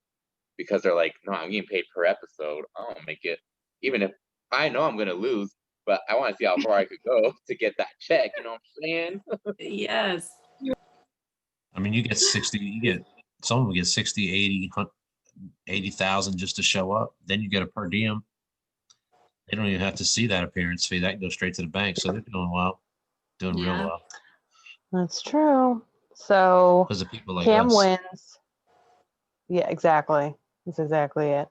because they're like, no, I'm getting paid per episode. I'll make it, even if I know I'm gonna lose. but I want to see how far I could go to get that check. You know what I'm saying? Yes. I mean, you get 60, someone will get 60, 80, 80,000 just to show up. Then you get a per diem. They don't even have to see that appearance fee. That can go straight to the bank. So they're doing well, doing real Yeah. well. That's true. So Because of people like Cam us. wins. Yeah, exactly. That's exactly it.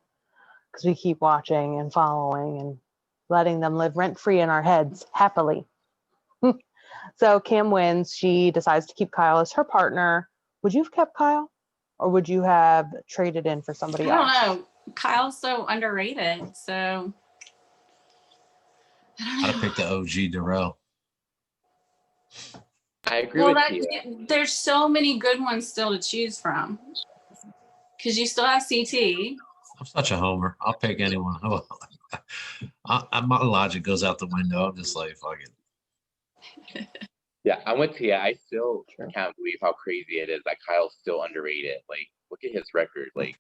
Because we keep watching and following and letting them live rent free in our heads happily. So Cam wins. She decides to keep Kyle as her partner. Would you have kept Kyle, or would you have traded in for somebody I else? don't know. Kyle's so underrated. So I I'd don't have know. picked the OG Darrell. I agree Well, with you. there's so many good ones still to choose from. Because you still have CT. I'm such a homer. I'll pick anyone. My logic goes out the window. I'm just like, fuck it. Yeah, I'm with Tia. I still True. can't believe how crazy it is that Kyle's still underrated. Like, look at his record. Like,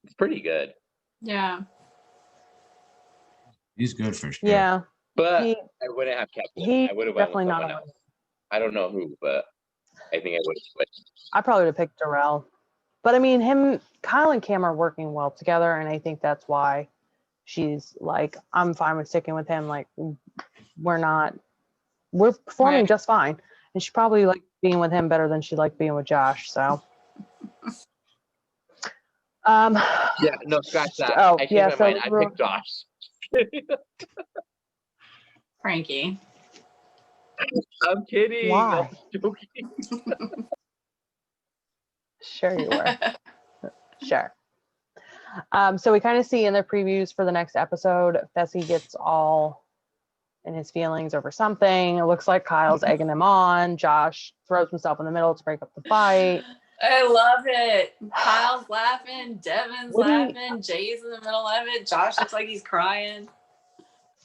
it's pretty good. Yeah. He's good for sure. Yeah, But he I wouldn't have kept him. he I would have went with definitely not someone a else. I don't know who, but I think I would have switched. I probably would have picked Darrell. But I mean, Kyle and Cam are working well together, and I think that's why she's like, I'm fine with sticking with him. Like, we're performing Right. just fine. And she probably liked being with him better than she liked being with Josh. So, Yeah, no, scratch that. Oh, I changed yeah, my so mind. I we're- picked Josh. Frankie. I'm kidding. Why? I'm joking. Sure you were. Sure. So we kind of see in the previews for the next episode, Fessy gets all in his feelings over something. It looks like Kyle's egging him on. Josh throws himself in the middle to break up the fight. I love it. Kyle's laughing. Devin's What do you- laughing. Jay's in the middle of it. Josh looks like he's crying.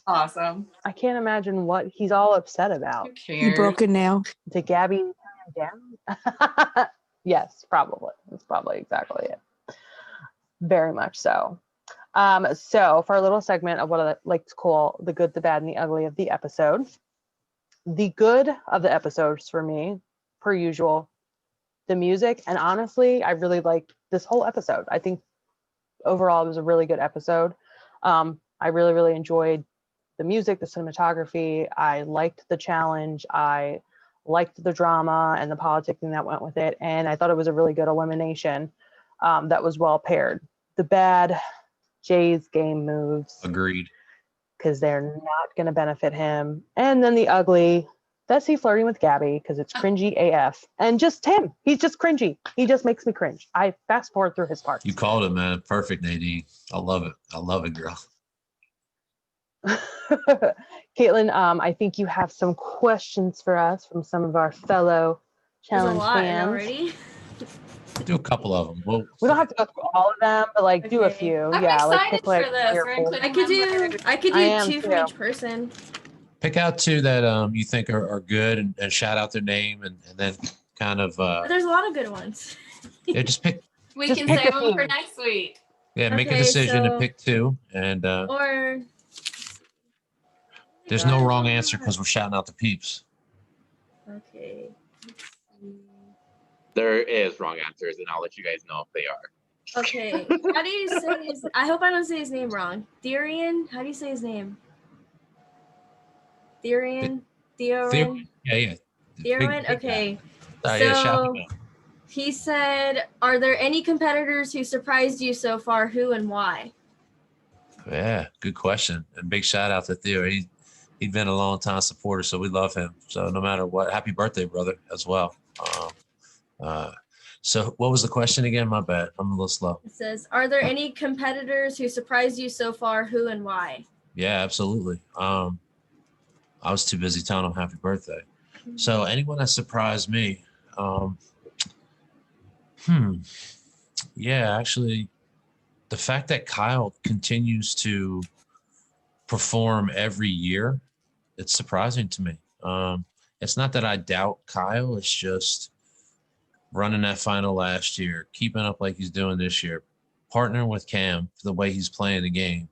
Awesome. I can't imagine what he's all upset about. Who cares? You broke a nail. Did Gabby turn him down? Yes, probably. That's probably exactly it. Very much so. So for our little segment of what I like to call the good, the bad, and the ugly of the episode. The good of the episodes for me, per usual, the music. And honestly, I really liked this whole episode. I think overall it was a really good episode. I really, really enjoyed the music, the cinematography. I liked the challenge. I liked the drama and the politicking that went with it. And I thought it was a really good elimination that was well paired. The bad, Jay's game moves, Agreed. because they're not going to benefit him. And then the ugly, that's he flirting with Gabby because it's cringy AF. And just him, he's just cringy. He just makes me cringe. I fast forward through his parts. You called it, man. Perfect, Nadine. I love it. I love it, girl. Caitlin, I think you have some questions for us from some of our fellow There's a challenge lot fans. already. Do a couple of them. Well, We don't have to go through all of them, but like do a Okay. few. I'm Yeah, like excited pick like for this. 3 or We're 4. including I could I do am 2 from too. each person. pick out two that you think are good and shout out their name and then kind of But there's a lot of good ones. yeah, just pick We Just can pick save a them for team. next week. make a Okay, decision so- and pick two. And Or there's no wrong answer because we're shouting out the peeps. okay. There is wrong answers, and I'll let you guys know if they are. Okay. How do you say his I hope I don't say his name wrong. Therian? How do you say his name? Therian? Theorin? Yeah. Theorin? Big guy. Okay. Yeah, shout him So out. he said, are there any competitors who surprised you so far? Who and why? Yeah, good question. And big shout out to Theo. He's been a long time supporter, so we love him. So no matter what, happy birthday, brother, as well. So what was the question again? My bad. I'm a little slow. It says, are there any competitors who surprised you so far? Who and why? Yeah, absolutely. I was too busy telling him happy birthday. So anyone that surprised me, yeah, actually, the fact that Kyle continues to perform every year, it's surprising to me. It's not that I doubt Kyle. It's just running that final last year, keeping up like he's doing this year, partnering with Cam for the way he's playing the game.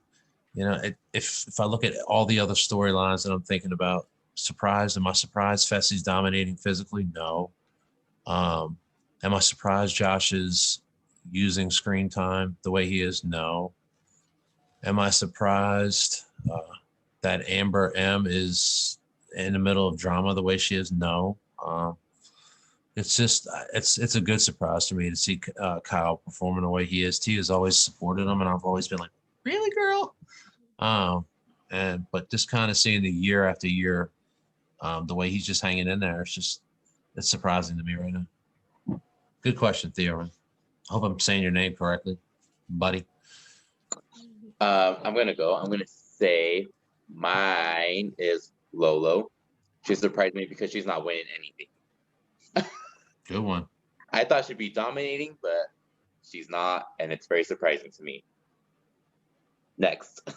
You know, if I look at all the other storylines that I'm thinking about, surprised, am I surprised Fessy's dominating physically? No. Am I surprised Josh is using screen time the way he is? No. Am I surprised that Amber M is in the middle of drama the way she is? No. It's just it's a good surprise to me to see Kyle performing the way he is. T has always supported him, and I've always been like, really, girl? But just kind of seeing the year after year, the way he's just hanging in there, it's surprising to me right now. Good question, Theo. I hope I'm saying your name correctly, buddy. I'm gonna say mine is Lolo. She surprised me because she's not winning anything. Good one. I thought she'd be dominating, but she's not, and it's very surprising to me. Next.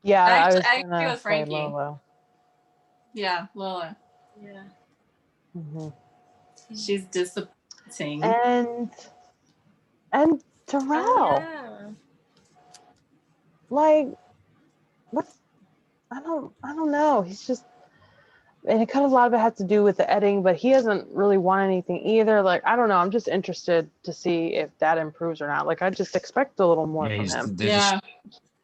Yeah, I was agree gonna with say Frankie. Lolo. Yeah, Lola. Yeah. Mhm. She's disappointing. And Terrell, Oh, yeah. like, what's I don't know. He's just, and it kind of a lot of it has to do with the editing, but he hasn't really won anything either. Like, I don't know. I'm just interested to see if that improves or not. Like, I just expect a little more from him. Yeah.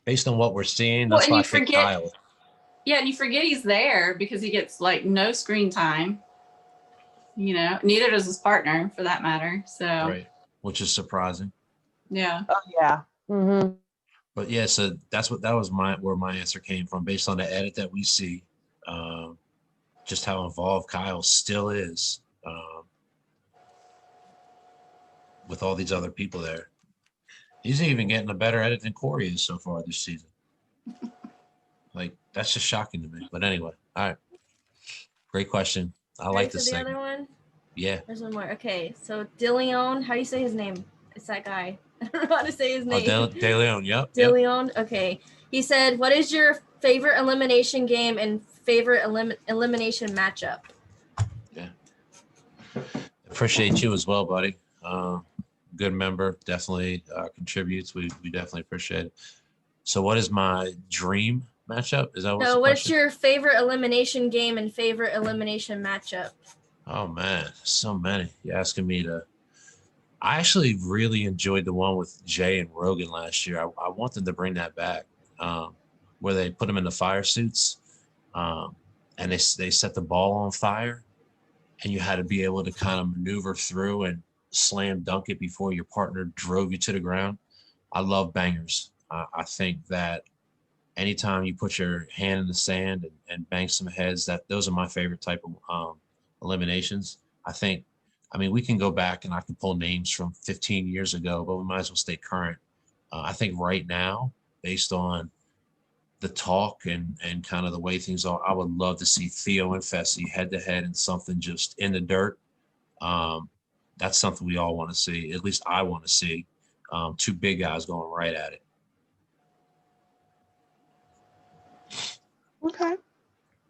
Based on what we're seeing, Well, that's and why you I picked forget- Kyle. Yeah, and you forget he's there because he gets like no screen time. You know, neither does his partner for that matter. So Right, which is surprising. yeah. Oh yeah. Mm-hmm. But yeah, so that was where my answer came from, based on the edit that we see, just how involved Kyle still is with all these other people there. He's even getting a better edit than Corey is so far this season. Like, that's just shocking to me. But anyway, all right. Great question. I Ready like for this the segment. other one? Yeah. There's one more. Okay, so DeLeon, how do you say his name? It's that guy. I don't know how to say his Oh, name. De Leon, yep. DeLeon. Okay. He said, "What is your favorite elimination game and favorite elimination matchup?" Yeah. Appreciate you as well, buddy. Good member, definitely contributes. We definitely appreciate it. So, what is my dream matchup? Is that what's No, the what's question? your favorite elimination game and favorite elimination matchup? Oh man, so many. You're asking me to. I actually really enjoyed the one with Jay and Rogan last year. I want them to bring that back, where they put them in the fire suits, and they set the ball on fire, and you had to be able to kind of maneuver through and slam dunk it before your partner drove you to the ground. I love bangers. I think that anytime you put your hand in the sand and bang some heads, those are my favorite type of eliminations. I mean, we can go back and I can pull names from 15 years ago, but we might as well stay current. I think right now, based on the talk and kind of the way things are, I would love to see Theo and Fessy head to head in something just in the dirt. That's something we all want to see. At least I want to see two big guys going right at it. Okay.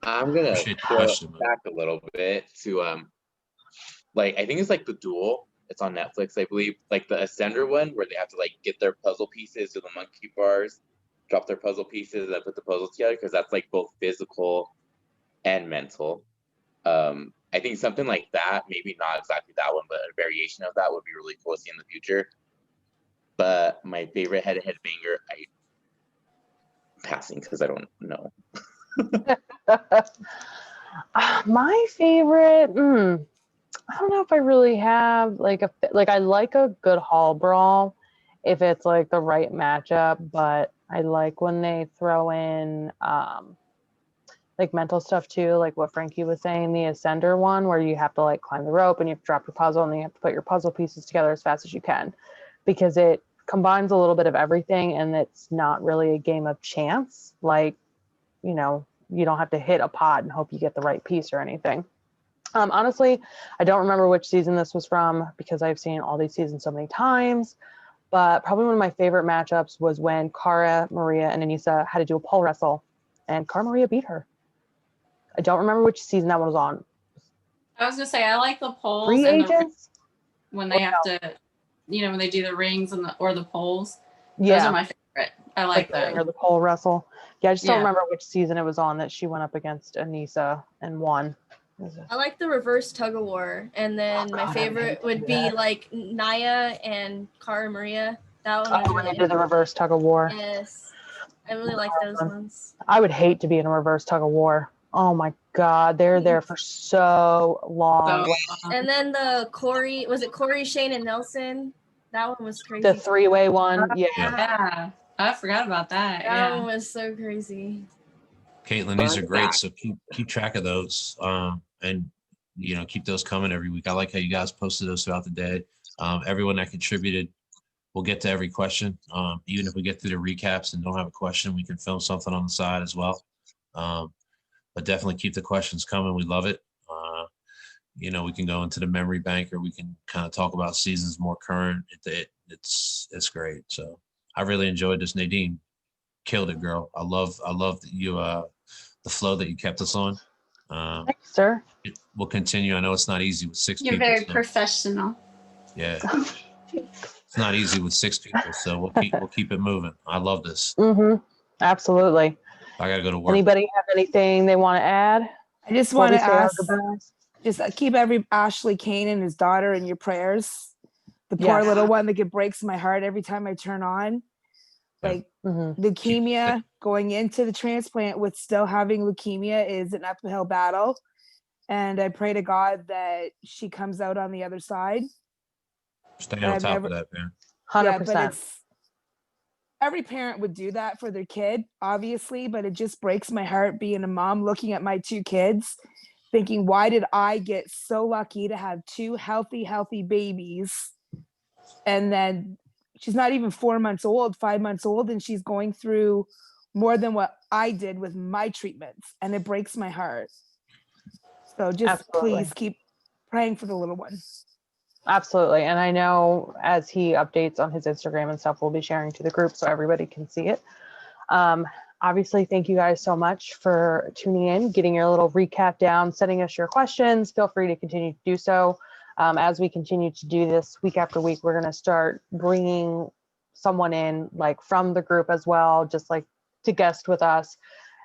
I'm gonna Appreciate the throw question, it man. back a little bit to like, I think it's like The Duel. It's on Netflix, I believe. Like the Ascender one, where they have to like get their puzzle pieces to the monkey bars, drop their puzzle pieces, and put the puzzle together, because that's like both physical and mental. I think something like that, maybe not exactly that one, but a variation of that would be really cool to see in the future. But my favorite head-to-head banger, I passing because I don't know. My favorite, I don't know if I really have like I like a good hall brawl if it's like the right matchup, but I like when they throw in like mental stuff too, like what Frankie was saying, the Ascender one where you have to like climb the rope and you have to drop your puzzle and then you have to put your puzzle pieces together as fast as you can, because it combines a little bit of everything and it's not really a game of chance. Like, you know, you don't have to hit a pot and hope you get the right piece or anything. Honestly, I don't remember which season this was from because I've seen all these seasons so many times, but probably one of my favorite matchups was when Cara, Maria, and Anissa had to do a pole wrestle and Cara Maria beat her. I don't remember which season that one was on. I was gonna say I like the polls Free and agents? when they have to, you know, when they do the rings and the poles. Those Yeah. are my favorite I like the ring that. or the pole wrestle. Yeah, I just don't Yeah. remember which season it was on that she went up against Anissa and won. I like the reverse tug of war, and then Oh, my God, I favorite hate to would do be that. like Naya and Cara Maria. That one was Oh, when they really did the reverse tug of war. yes. I really like those ones. I would hate to be in a reverse tug of war. Oh my God, they're there for so long. So, And then the Corey, was it Corey, Shane, and Nelson? That one was crazy. The three-way one, yeah. yeah, I forgot about that. That Yeah. one was so crazy. Caitlin, these are great. So keep track of those, and keep those coming every week. I like how you guys posted those throughout the day. Everyone that contributed, we'll get to every question. Even if we get through the recaps and don't have a question, we can film something on the side as well. But definitely keep the questions coming. We love it. We can go into the memory bank, or we can kind of talk about seasons more current. It's great. So I really enjoyed this. Nadine, killed it, girl. I love you the flow that you kept us on. Thank you, sir. We'll continue. I know it's not easy with 6 You're people. very so, professional. yeah. It's not easy with 6 people, so we'll keep it moving. I love this. Absolutely. I gotta go to work. Anybody have anything they want to add? I just before want we to say our ask, goodbyes? just keep Ashley Kane and his daughter in your prayers. The poor Yes. little one, it breaks my heart every time I turn on. Like leukemia, going into the transplant with still having leukemia is an uphill battle. And I pray to God that she comes out on the other side. Stay on top of that, man. 100%. Yeah, but it's every parent would do that for their kid, obviously, but it just breaks my heart being a mom looking at my 2 kids, thinking, why did I get so lucky to have 2 healthy babies? And then she's not even 4 months old, 5 months old, and she's going through more than what I did with my treatments. And it breaks my heart. So just please keep praying for the little one. Absolutely. And I know as he updates on his Instagram and stuff, we'll be sharing to the group so everybody can see it. Obviously, thank you guys so much for tuning in, getting your little recap down, sending us your questions. Feel free to continue to do so. As we continue to do this week after week, we're going to start bringing someone in like from the group as well, just like to guest with us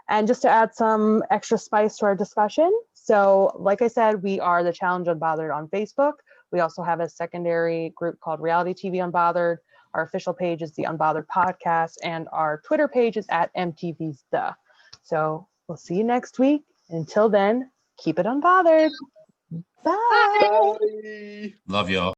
and just to add some extra spice to our discussion. So like I said, we are the Challenge Unbothered on Facebook. We also have a secondary group called Reality TV Unbothered. Our official page is the Unbothered Podcast, and our Twitter page is at MTV's The. So we'll see you next week. Until then, keep it unbothered. Bye. Bye. Love y'all.